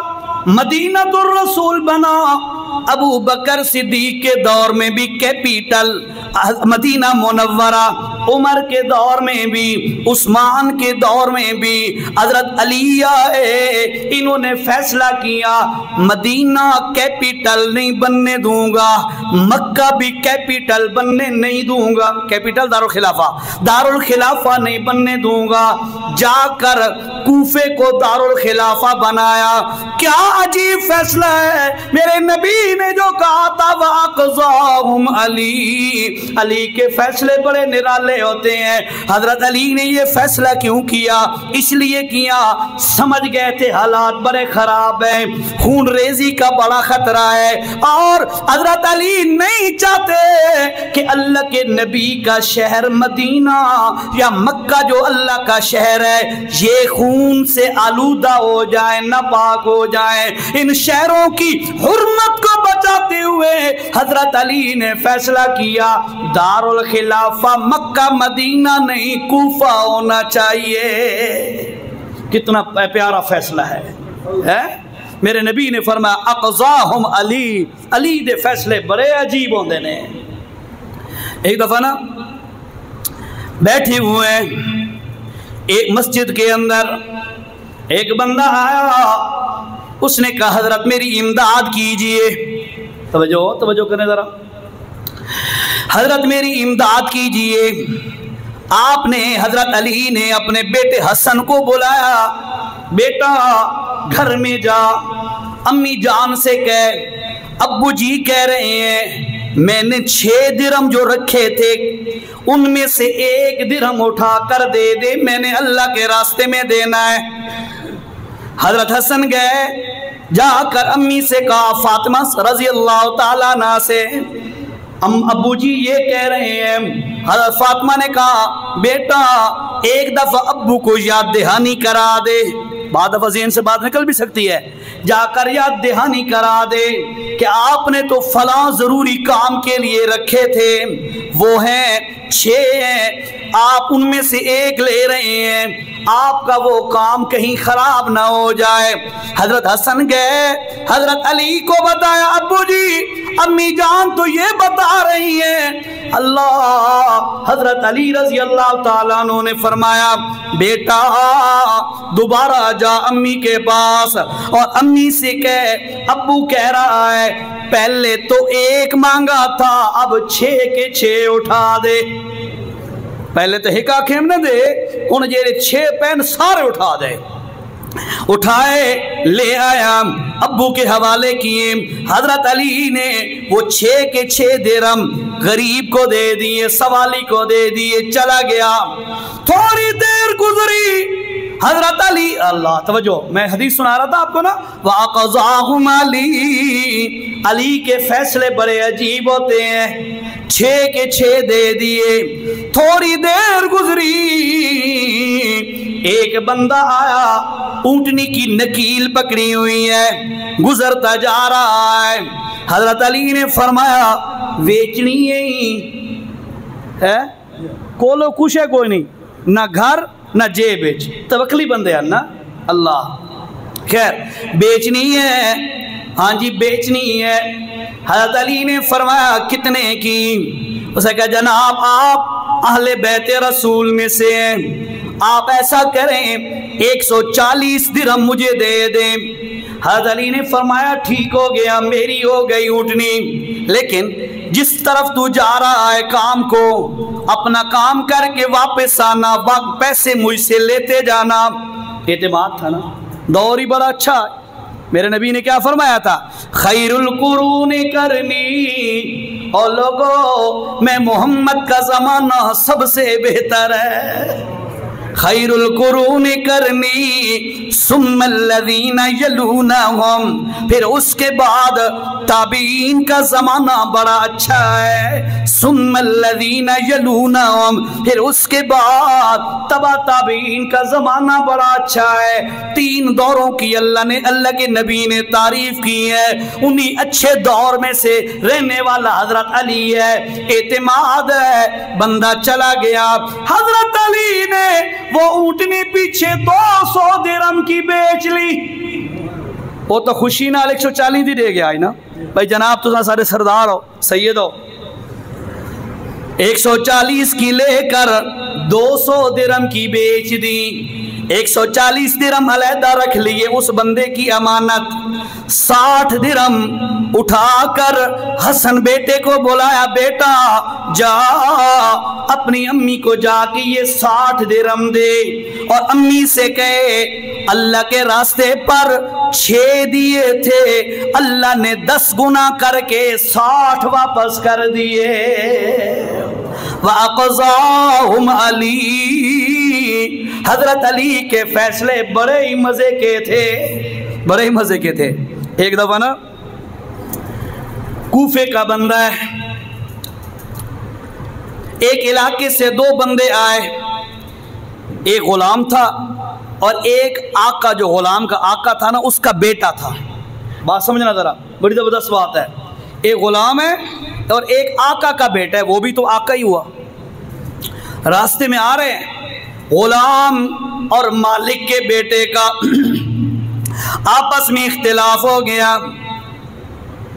مدینہ الرسول بنا، ابو بکر صدیق کے دور میں بھی کیپیٹل مدینہ منورہ، عمر کے دور میں بھی، عثمان کے دور میں بھی، حضرت علی آئے، انہوں نے فیصلہ کیا مدینہ کیپیٹل نہیں بننے دوں گا، مکہ بھی کیپیٹل بننے نہیں دوں گا، کیپیٹل دارالخلافہ نہیں بننے دوں گا، جا کر کوفے کو دارالخلافہ بنایا۔ کیا عجیب فیصلہ ہے، میرے نبی نے جو کہا تھا وَأَقْضَاهُمْ عَلِي، علی کے فیصلے بڑے نرالے ہوتے ہیں۔ حضرت علی نے یہ فیصلہ کیوں کیا؟ اس لیے کیا سمجھ گئے تھے حالات بڑے خراب ہیں، خون ریزی کا بڑا خطرہ ہے، اور حضرت علی نہیں چاہتے کہ اللہ کے نبی کا شہر مدینہ یا مکہ جو اللہ کا شہر ہے یہ خون سے آلودہ ہو جائے، ناپاک ہو جائے۔ ان شہروں کی حرمت کو بچاتے ہوئے حضرت علی نے فیصلہ کیا دارالخلافہ مکہ مدینہ نہیں کوفہ ہونا چاہیے۔ کتنا پیارا فیصلہ ہے میرے نبی نے فرمایا اقضاہم علی، علی دے فیصلے بڑے عجیب ہوندے نے۔ ایک دفعہ نا بیٹھے ہوئے ایک مسجد کے اندر، ایک بندہ آیا، اس نے کہا حضرت میری امداد کیجئے، توجہ کرنے ذرا، حضرت میری امداد کیجئے۔ آپ نے حضرت علی نے اپنے بیٹے حسن کو بلایا، بیٹا گھر میں جا امی جان سے کہہ ابو جی کہہ رہے ہیں میں نے 6 درہم جو رکھے تھے ان میں سے 1 درہم اٹھا کر دے دے، میں نے اللہ کے راستے میں دینا ہے۔ حضرت حسن گئے، جا کر امی سے کہا فاطمہ رضی اللہ تعالیٰ عنہ سے ابو جی یہ کہہ رہے ہیں۔ حضرت فاطمہ نے کہا بیٹا ایک دفعہ ابو کو یاد دہانی کرا دے، بعد دفعہ ذہن سے بات نکل بھی سکتی ہے، جا کر یاد دہانی کرا دے کہ آپ نے تو فلاں ضروری کام کے لیے رکھے تھے، وہ ہیں 6 ہیں، آپ ان میں سے 1 لے رہے ہیں، آپ کا وہ کام کہیں خراب نہ ہو جائے۔ حضرت حسن گئے، حضرت علی کو بتایا ابو جی امی جان تو یہ بتا رہی ہیں اللہ۔ حضرت علی رضی اللہ تعالیٰ عنہ نے فرمایا بیٹا دوبارہ جا امی کے پاس اور امی سے کہہ ابو کہہ رہا ہے پہلے تو 1 مانگا تھا اب 6 کے 6 اٹھا دے۔ پہلے تو ہکا کھیم نہ دے ان جیرے 6 پین سارے اٹھا دے، اٹھائے لے آیا، ابو کے حوالے کیے، حضرت علی نے وہ 6 کے 6 درہم غریب کو دے دیے، سوالی کو دے دیے، چلا گیا۔ تھوڑی دیر گزری، حضرت علی، اللہ توجہ، میں حدیث سنا رہا تھا آپ کو نا، وَأَقَضَاهُمْ عَلِي، علی کے فیصلے بڑے عجیب ہوتے ہیں، 6 کے 6 دے دیے۔ تھوڑی دیر گزری، ایک بندہ آیا، اونٹنی کی نکیل پکڑی ہوئی ہے، گزرتا جا رہا ہے۔ حضرت علی نے فرمایا بیچنی ہے، کولو کچھ ہے کوئی نہیں، نہ گھر نہ جیب، توکلی بندے ہیں نا اللہ، خیر بیچنی ہے، ہاں جی بیچنی ہے۔ حضرت علی نے فرمایا کتنے کی؟ اسے کہا جناب آپ اہل بیت رسول میں سے ہیں، آپ ایسا کریں 140 درہم مجھے دے دیں۔ حضرت علی نے فرمایا ٹھیک ہو گیا، میری ہو گئی اونٹنی، لیکن جس طرف تو جا رہا ہے کام کو اپنا کام کر کے واپس آنا، وقت پیسے مجھ سے لیتے جانا۔ اعتماد تھا نا، دور ہی بڑا اچھا ہے۔ میرے نبی نے کیا فرمایا تھا؟ خیر القرون کرنی، اور لوگوں میں محمد کا زمانہ سب سے بہتر ہے۔ خیر القرون کرنی ثم الذین یلونہم، پھر اس کے بعد تابعین کا زمانہ بڑا اچھا ہے۔ ثم الذین یلونہم، پھر اس کے بعد تبع تابعین کا زمانہ بڑا اچھا ہے۔ 3 دوروں کی اللہ کے نبی نے تعریف کی ہے، انہی اچھے دور میں سے رہنے والا حضرت علی ہے۔ اعتماد ہے، بندہ چلا گیا، حضرت علی نے وہ اونٹنی پیچھے 200 درہم کی بیچ لی۔ وہ تو خوشی نال 140 دی دے گیا ہے نا بھائی، جناب تو سارے سردار ہو، سید ہو، 140 کی لے کر 200 درہم کی بیچ دی۔ 140 درہم علیحدہ رکھ لیے اس بندے کی امانت۔ 60 درہم اٹھا کر حسن بیٹے کو بلایا، بیٹا جا اپنی امی کو جا کے یہ 60 درہم دے، اور امی سے کہے اللہ کے راستے پر 6 دیے تھے، اللہ نے 10 گنا کر کے 60 واپس کر دیے۔ وَأَقْضَاهُمْ عَلِي، حضرت علی کے فیصلے بڑے ہی مزے کے تھے، بڑے ہی مزے کے تھے۔ ایک دفعہ نا کوفے کا بندہ ہے، ایک علاقے سے 2 بندے آئے، ایک غلام تھا اور ایک آقا، جو غلام کا آقا تھا نا اس کا بیٹا تھا۔ بات سمجھنا ذرا، بڑی زبردست بات ہے۔ ایک غلام ہے اور ایک آقا کا بیٹا ہے، وہ بھی تو آقا ہی ہوا۔ راستے میں آ رہے ہیں، غلام اور مالک کے بیٹے کا آپس میں اختلاف ہو گیا۔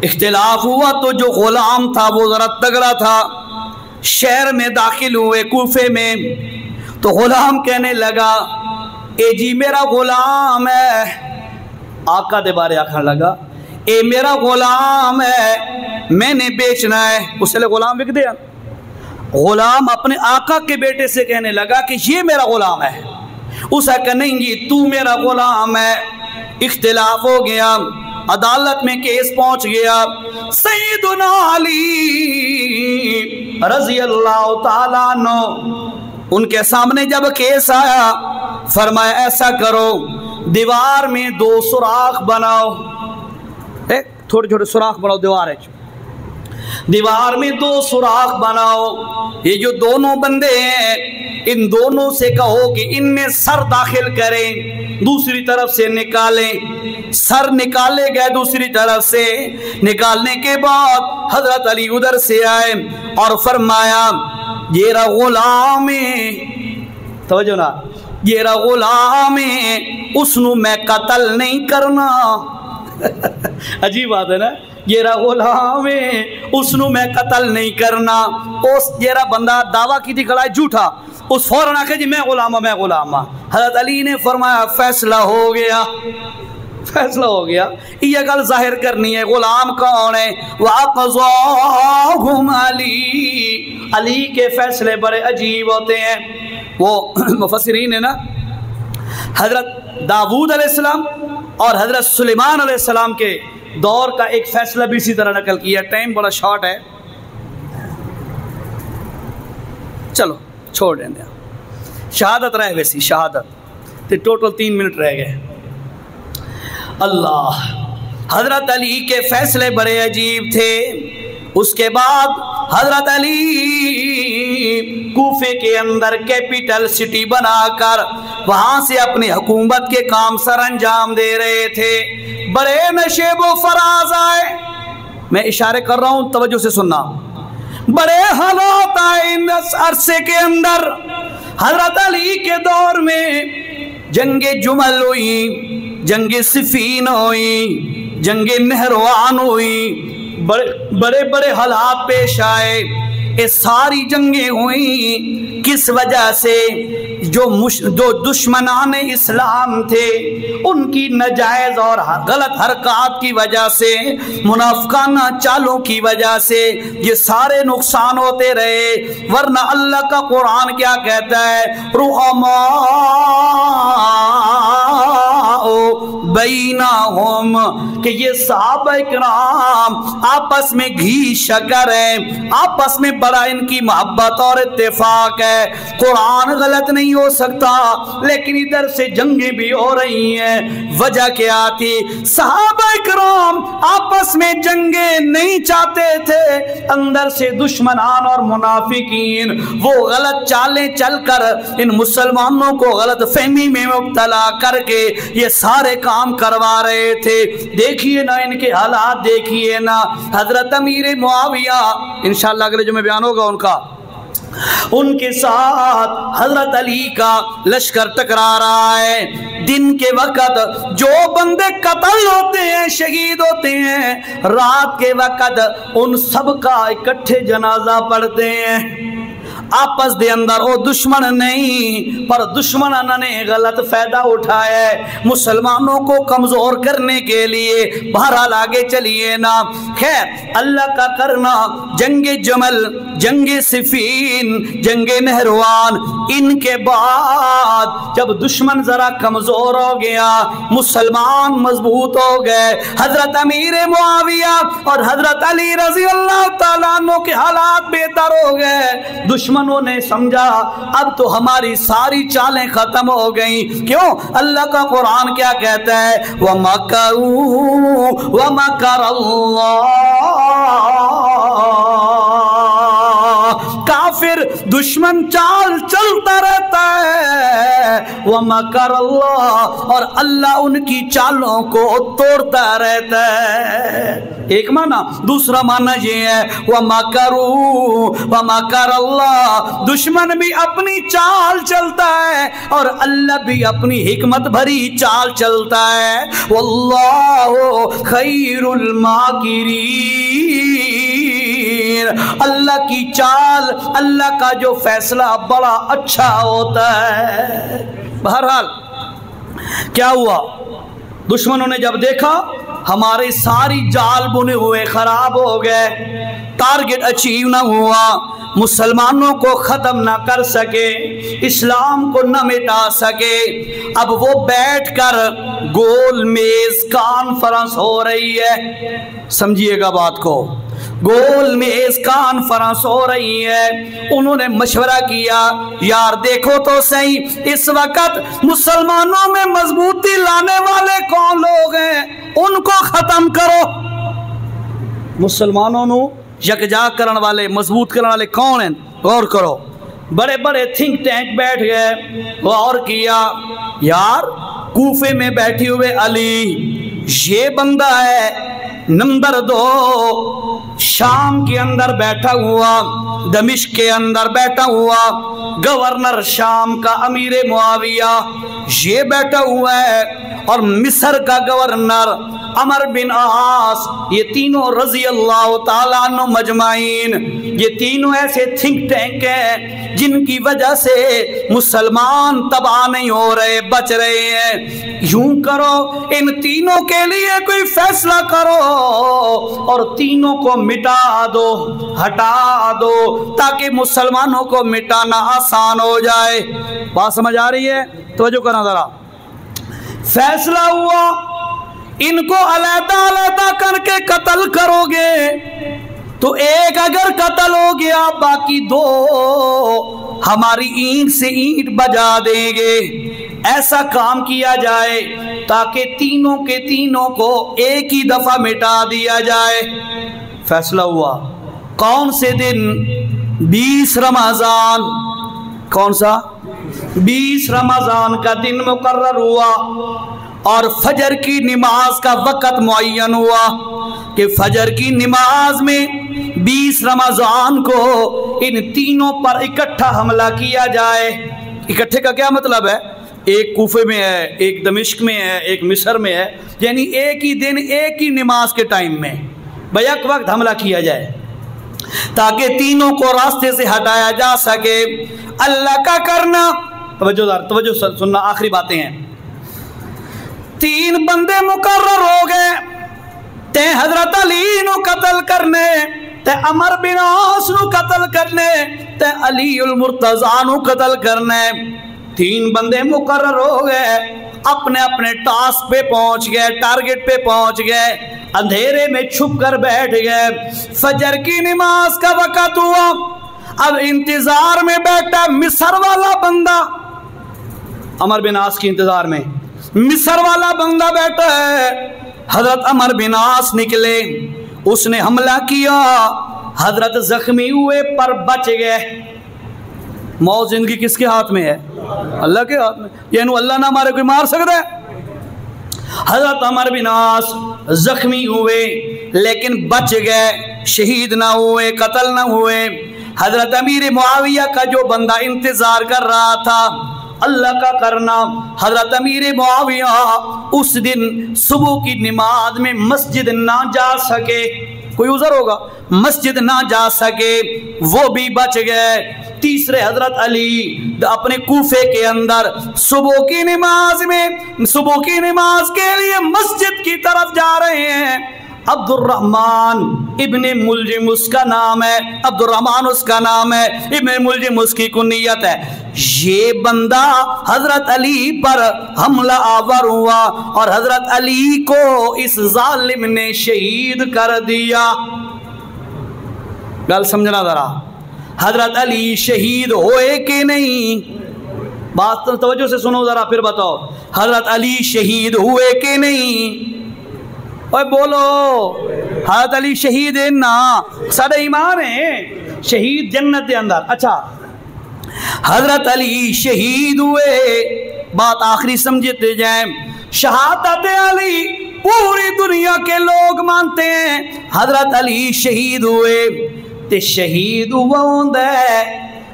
اختلاف ہوا تو جو غلام تھا وہ ذرا تگڑا تھا، شہر میں داخل ہوئے کوفے میں، تو غلام کہنے لگا اے جی میرا غلام ہے، آقا دے بارے آخر لگا اے میرا غلام ہے، میں نے بیچنا ہے۔ اس لئے غلام بک دیا۔ غلام اپنے آقا کے بیٹے سے کہنے لگا کہ یہ میرا غلام ہے، اسے کہا نہیں جی تو میرا غلام ہے۔ اختلاف ہو گیا، عدالت میں کیس پہنچ گیا۔ سیدنا علی رضی اللہ تعالیٰ عنہ ان کے سامنے جب کیس آیا، فرمایا ایسا کرو دیوار میں 2 سوراخ بناؤ، تھوڑے چھوٹے سوراخ بناؤ دیوار میں 2 سوراخ بناؤ۔ یہ جو دونوں بندے ہیں ان دونوں سے کہو کہ ان میں سر داخل کریں، دوسری طرف سے نکالیں۔ سر نکالے گئے دوسری طرف سے، نکالنے کے بعد حضرت علی ادھر سے آئے اور فرمایا یہ رہا غلام ہے، توجہ نا، یہ رہا غلام ہے، اس نو میں قتل نہیں کرنا۔ عجیب بات ہے نا، یہ رہا غلام ہے، اس نو میں قتل نہیں کرنا۔ اس جیرا بندہ دعویٰ کی تھی کھڑا ہے جھوٹا، اس فوراً آ کے جی میں غلام ہوں، میں غلام ہوں۔ حضرت علی نے فرمایا فیصلہ ہو گیا، فیصلہ ہو گیا. یہ گل ظاہر کرنی ہے غلام کون ہے. وَأَقْضَاهُمْ عَلِي. علی کے فیصلے بڑے عجیب ہوتے ہیں. وہ مفسرین ہے نا، حضرت داؤد علیہ السلام اور حضرت سلیمان علیہ السلام کے دور کا ایک فیصلہ بھی اسی طرح نقل کیا. ٹائم بڑا شارٹ ہے، چلو چھوڑ دیں. شہادت رہ ویسی شہادت تے ٹوٹل 3 منٹ رہ گئے. اللہ، حضرت علی کے فیصلے بڑے عجیب تھے. اس کے بعد حضرت علی کوفے کے اندر کیپٹل سٹی بنا کر وہاں سے اپنی حکومت کے کام سر انجام دے رہے تھے. بڑے نشیب و فراز آئے. میں اشارے کر رہا ہوں، توجہ سے سننا. بڑے حالات آئے اس عرصے کے اندر. حضرت علی کے دور میں جنگ جمل ہوئی، جنگ صفین ہوئی، جنگ نہروان ہوئی. بڑے بڑے حالات پیش آئے. یہ ساری جنگیں ہوئیں کس وجہ سے؟ جو دشمنان اسلام تھے ان کی ناجائز اور غلط حرکات کی وجہ سے، منافقانہ چالوں کی وجہ سے یہ سارے نقصان ہوتے رہے. ورنہ اللہ کا قرآن کیا کہتا ہے؟ رحماء بینہم، کہ یہ صحابہ کرام آپس میں گھی شکر ہے، آپس میں بڑا ان کی محبت اور اتفاق ہے. قرآن غلط نہیں ہو سکتا، لیکن ادھر سے جنگیں بھی ہو رہی ہیں. وجہ کیا تھی؟ صحابہ کرام آپس میں جنگیں نہیں چاہتے تھے. اندر سے دشمنان اور منافقین وہ غلط چالیں چل کر ان مسلمانوں کو غلط فہمی میں مبتلا کر کے یہ سارے کام کروا رہے تھے. دیکھیے نا ان کے حالات، دیکھیے نا. حضرت امیر معاویہ، انشاءاللہ اگلے جو میں بیان ہوگا ان کے ساتھ حضرت علی کا لشکر ٹکرا رہا ہے. دن کے وقت جو بندے قتل ہوتے ہیں، شہید ہوتے ہیں، رات کے وقت ان سب کا اکٹھے جنازہ پڑھتے ہیں. آپس دے اندر وہ دشمن نہیں، پر دشمنان نے غلط فائدہ اٹھایا ہے مسلمانوں کو کمزور کرنے کے لیے. بہرحال آگے چلیے نا. خیر، اللہ کا کرنا، جنگ جمل، جنگ صفین، جنگ نہروان، ان کے بعد جب دشمن ذرا کمزور ہو گیا، مسلمان مضبوط ہو گئے، حضرت امیر معاویہ اور حضرت علی رضی اللہ تعالیٰ عنہ کے حالات بہتر ہو گئے. دشمنوں نے سمجھا اب تو ہماری ساری چالیں ختم ہو گئیں. کیوں؟ اللہ کا قرآن کیا کہتا ہے؟ وَمَكَرُوا وَمَكَرَ اللَّهُ. کافر دشمن چال چلتا رہتا ہے. وَمَكَرَ اللَّهُ، اور اللہ ان کی چالوں کو توڑتا رہتا ہے. ایک معنی. دوسرا معنی یہ ہے وَمَكَرُوا وَمَكَرَ اللَّهُ، دشمن بھی اپنی چال چلتا ہے اور اللہ بھی اپنی حکمت بھری چال چلتا ہے. وَاللَّهُ خَيْرُ الْمَاكِرِينَ. اللہ کی چال، اللہ کا جو فیصلہ بڑا اچھا ہوتا ہے. بہرحال کیا ہوا؟ دشمنوں نے جب دیکھا ہماری ساری جال بنے ہوئے خراب ہو گئے، ٹارگٹ اچیو نہ ہوا، مسلمانوں کو ختم نہ کر سکے، اسلام کو نہ مٹا سکے. اب وہ بیٹھ کر گول میز کانفرنس ہو رہی ہے. سمجھیے گا بات کو، گول میز کانفرنس ہو رہی ہے. انہوں نے مشورہ کیا، یار دیکھو تو صحیح، اس وقت مسلمانوں میں مضبوطی لانے والے کون لوگ ہیں؟ ان کو ختم کرو. مسلمانوں نو یکجا کرن والے، مضبوط کرن والے کون ہیں؟ غور کرو. بڑے بڑے تھنک ٹینک بیٹھ گئے، غور کیا، یار کوفے میں بیٹھے ہوئے علی یہ بندہ ہے نمبر 2 شام کے اندر بیٹھا ہوا، دمشق کے اندر بیٹھا ہوا گورنر شام کا امیر معاویہ یہ بیٹھا ہوا ہے، اور مصر کا گورنر عمر بن عاص، یہ تینوں رضی اللہ تعالیٰ عنہ مجمعین، یہ تینوں ایسے تھنک ٹینک ہیں جن کی وجہ سے مسلمان تباہ نہیں ہو رہے، بچ رہے ہیں۔ یوں کرو ان تینوں کے لیے کوئی فیصلہ کرو اور تینوں کو مٹا دو، ہٹا دو، تاکہ مسلمانوں کو مٹانا آسان ہو جائے۔ بات سمجھ آ رہی ہے؟ توجہ کرنا ذرا۔ فیصلہ ہوا ان کو علیحدہ علیحدہ کر کے قتل کرو گے تو ایک اگر قتل ہو گیا باقی 2 ہماری اینٹ سے اینٹ بجا دیں گے۔ ایسا کام کیا جائے تاکہ تینوں کے تینوں کو ایک ہی دفعہ مٹا دیا جائے۔ فیصلہ ہوا کون سے دن؟ 20 رمضان۔ کون سا؟ 20 رمضان کا دن مقرر ہوا، اور فجر کی نماز کا وقت معین ہوا کہ فجر کی نماز میں 20 رمضان کو ان تینوں پر اکٹھا حملہ کیا جائے۔ اکٹھے کا کیا مطلب ہے؟ ایک کوفے میں ہے، ایک دمشق میں ہے، ایک مصر میں ہے، یعنی ایک ہی دن ایک ہی نماز کے ٹائم میں بیک وقت حملہ کیا جائے تاکہ تینوں کو راستے سے ہٹایا جا سکے۔ اللہ کا کرنا، توجہ سننا، آخری باتیں ہیں۔ 3 بندے مقرر ہو گئے، تے حضرت علی نو قتل کرنے، تے عمر بن عاص نو قتل کرنے، تے علی المرتضی نو قتل کرنے۔ 3 بندے مقرر ہو گئے، اپنے اپنے ٹاسک پہ پہنچ گئے، ٹارگٹ پہ پہنچ گئے، اندھیرے میں چھپ کر بیٹھ گئے۔ فجر کی نماز کا وقت ہوا، اب انتظار میں بیٹھا مصر والا بندہ، عمر بن عاص کی انتظار میں مصر والا بندہ بیٹھا ہے۔ حضرت عمر بن عاص نکلے، اس نے حملہ کیا، حضرت زخمی ہوئے پر بچ گئے۔ موت زندگی کس کے ہاتھ میں ہے؟ اللہ کے ہاتھ میں، یعنی اللہ نہ مارے کوئی مار سکتا ہے؟ حضرت عمر بن عاص زخمی ہوئے لیکن بچ گئے، شہید نہ ہوئے، قتل نہ ہوئے۔ حضرت امیر معاویہ کا جو بندہ انتظار کر رہا تھا، اللہ کا کرنا، حضرت امیر معاویہ اس دن صبح کی نماز میں مسجد نہ جا سکے، کوئی عذر ہوگا، مسجد نہ جا سکے، وہ بھی بچ گئے۔ تیسرے حضرت علی اپنے کوفے کے اندر صبح کی نماز کے لیے مسجد کی طرف جا رہے ہیں۔ عبد الرحمن ابن ملجم اس کا نام ہے، عبد الرحمن اس کا نام ہے، ابن ملجم اس کی کنیت ہے۔ یہ بندہ حضرت علی پر حملہ آور ہوا اور حضرت علی کو اس ظالم نے شہید کر دیا۔ گل سمجھنا ذرا، حضرت علی شہید ہوئے کہ نہیں؟ بات توجہ سے سنو ذرا، پھر بتاؤ حضرت علی شہید ہوئے کہ نہیں؟ اوے بولو، حضرت علی شہید ہے نا، سارے ایمان ہیں، شہید جنت کے اندر۔ اچھا، حضرت علی شہید ہوئے، بات آخری سمجھتے جائیں، شہادت علی پوری دنیا کے لوگ مانتے ہیں، حضرت علی شہید ہوئے تے شہید ہوا ہوندہ ہے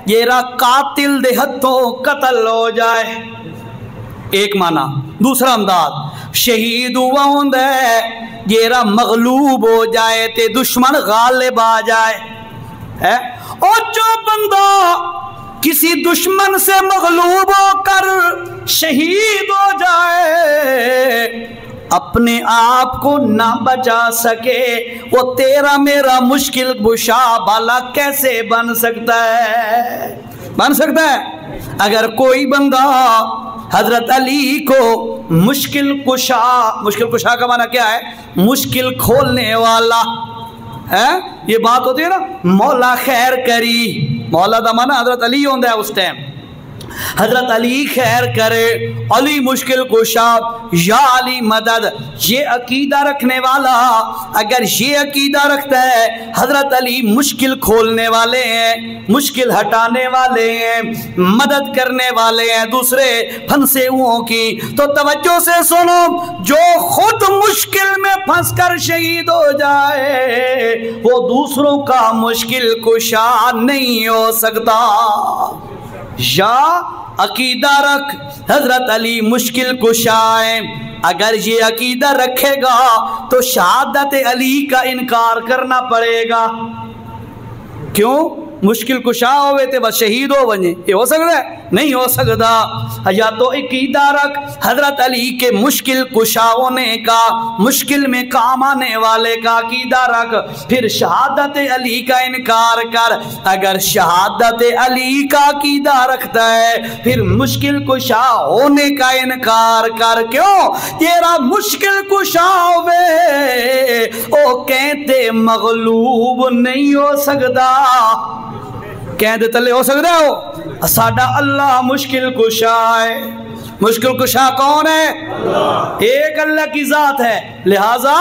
یہ را قاتل دے ہتھوں قتل ہو جائے، ایک معنی۔ دوسرا انداز، شہید ہوا ہوندہ ہے یہ را مغلوب ہو جائے تے دشمن غالب آ جائے۔ اور جو بندہ کسی دشمن سے مغلوب ہو کر شہید ہو جائے، اپنے آپ کو نہ بچا سکے، وہ تیرا میرا مشکل کشا بھلا کیسے بن سکتا ہے؟ بن سکتا ہے؟ اگر کوئی بندہ حضرت علی کو مشکل کشا کا معنی کیا ہے؟ مشکل کھولنے والا ہے، یہ بات ہوتی ہے نا، مولا خیر کری، مولا دا معنی حضرت علی ہوندہ ہے اس ٹائم، حضرت علی خیر کرے، علی مشکل کشا، یا علی مدد، یہ عقیدہ رکھنے والا اگر یہ عقیدہ رکھتا ہے حضرت علی مشکل کھولنے والے ہیں، مشکل ہٹانے والے ہیں، مدد کرنے والے ہیں دوسرے پھنسے ہوں کی، تو توجہ سے سنو، جو خود مشکل میں پھنس کر شہید ہو جائے وہ دوسروں کا مشکل کشا نہیں ہو سکتا۔ یا عقیدہ رکھ حضرت علی مشکل کشا ہے، اگر یہ عقیدہ رکھے گا تو شہادت علی کا انکار کرنا پڑے گا۔ کیوں؟ مشکل کشا ہوئے تھے بس شہید ہو بنے، یہ ہو سکتا ہے؟ نہیں ہو سکتا۔ یا تو عقیدہ رکھ حضرت علی کے مشکل کشا ہونے کا، مشکل میں کام آنے والے کا عقیدہ رکھ، پھر شہادت علی کا انکار کر۔ اگر شہادت علی کا عقیدہ رکھتا ہے پھر مشکل کشا ہونے کا انکار کر۔ کیوں؟ تیرا مشکل کشا ہوئے او کہتے مغلوب نہیں ہو سکتا، کہتے تلے ہو سکتا ہو، ساڈا اللہ مشکل کشا ہے۔ مشکل کشا کون ہے؟ ایک اللہ کی ذات ہے، لہٰذا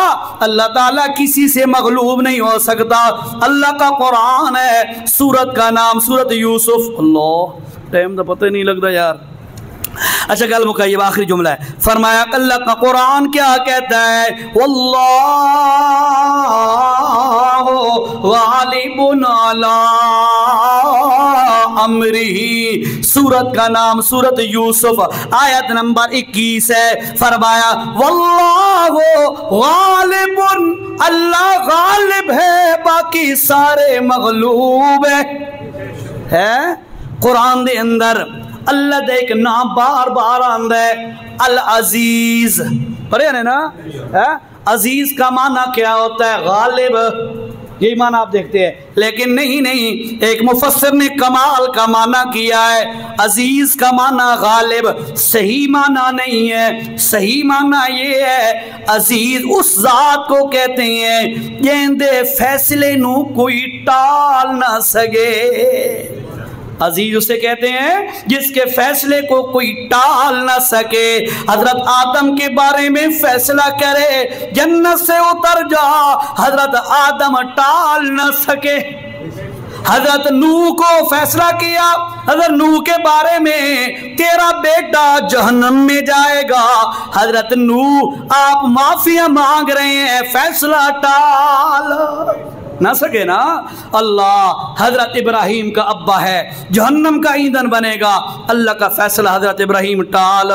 اللہ تعالیٰ کسی سے مغلوب نہیں ہو سکتا۔ اللہ کا قرآن ہے، سورت کا نام سورت یوسف۔ اللہ ٹائم تو پتہ نہیں لگتا یار۔ اچھا گل مکائی، آخری جملہ ہے، فرمایا اللہ کا قرآن کیا کہتا ہے؟ واللہ غالب علی امرہ، سورت کا نام سورت یوسف آیت نمبر 21 ہے۔ فرمایا واللہ غالب، اللہ غالب ہے باقی سارے مغلوب ہے۔ قرآن دے اندر اللہ دے ایک نام بار بار آندا ہے، العزیز، پڑھے نا؟ عزیز کا معنی کیا ہوتا ہے؟ غالب، یہی معنی آپ دیکھتے ہیں، لیکن نہیں، ایک مفسر نے کمال کا معنی کیا ہے، عزیز کا معنی غالب، صحیح معنی نہیں ہے۔ صحیح معنی یہ ہے عزیز اس ذات کو کہتے ہیں جیندے فیصلے نو کوئی ٹال نہ سکے۔ عزیز اسے کہتے ہیں جس کے فیصلے کو کوئی ٹال نہ سکے۔ حضرت آدم کے بارے میں فیصلہ کرے جنت سے اتر جا، حضرت آدم ٹال نہ سکے۔ حضرت نوح کو فیصلہ کیا حضرت نوح کے بارے میں، تیرا بیٹا جہنم میں جائے گا، حضرت نوح آپ معافیاں مانگ رہے ہیں، فیصلہ ٹال نہ سکے نا۔ اللہ حضرت ابراہیم کا ابا ہے، جہنم کا ایندھن بنے گا، اللہ کا فیصلہ حضرت ابراہیم ٹال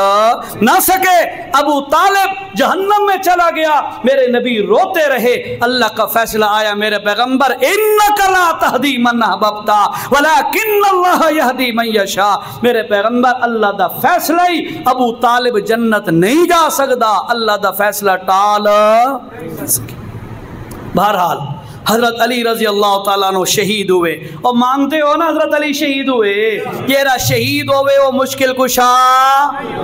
نہ سکے۔ ابو طالب جہنم میں چلا گیا، میرے نبی روتے رہے، اللہ کا فیصلہ آیا، میرے پیغمبر انک لا تہدی من احببت ولکن اللہ یہدی من یشاء، میرے پیغمبر اللہ دا فیصلہ ہی ابو طالب جنت نہیں جا سکتا، اللہ دا فیصلہ ٹال نہ سکے۔ بہرحال حضرت علی رضی اللہ تعالیٰ عنہ شہید ہوئے، اور مانتے ہو نا حضرت علی شہید ہوئے، یہ رہا شہید ہوئے وہ مشکل کشا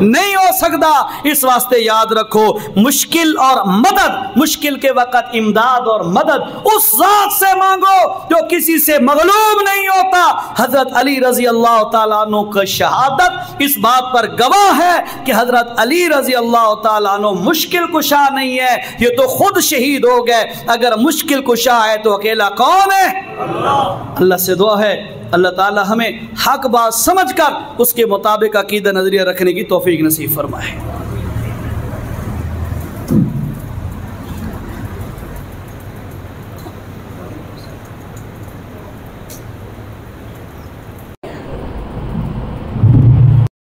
نہیں ہو سکتا۔ اس واسطے یاد رکھو مشکل اور مدد، مشکل کے وقت امداد اور مدد اس ذات سے مانگو جو کسی سے مغلوب نہیں ہوتا۔ حضرت علی رضی اللہ تعالیٰ عنہ کا شہادت اس بات پر گواہ ہے کہ حضرت علی رضی اللہ تعالیٰ عنہ مشکل کشا نہیں ہے، یہ تو خود شہید ہو گئے۔ اگر مشکل کشا ہے تو اکیلا کون ہے؟ اللہ سے دعا ہے اللہ تعالی ہمیں حق بات سمجھ کر اس کے مطابق عقیدہ نظریہ رکھنے کی توفیق نصیب فرمائے۔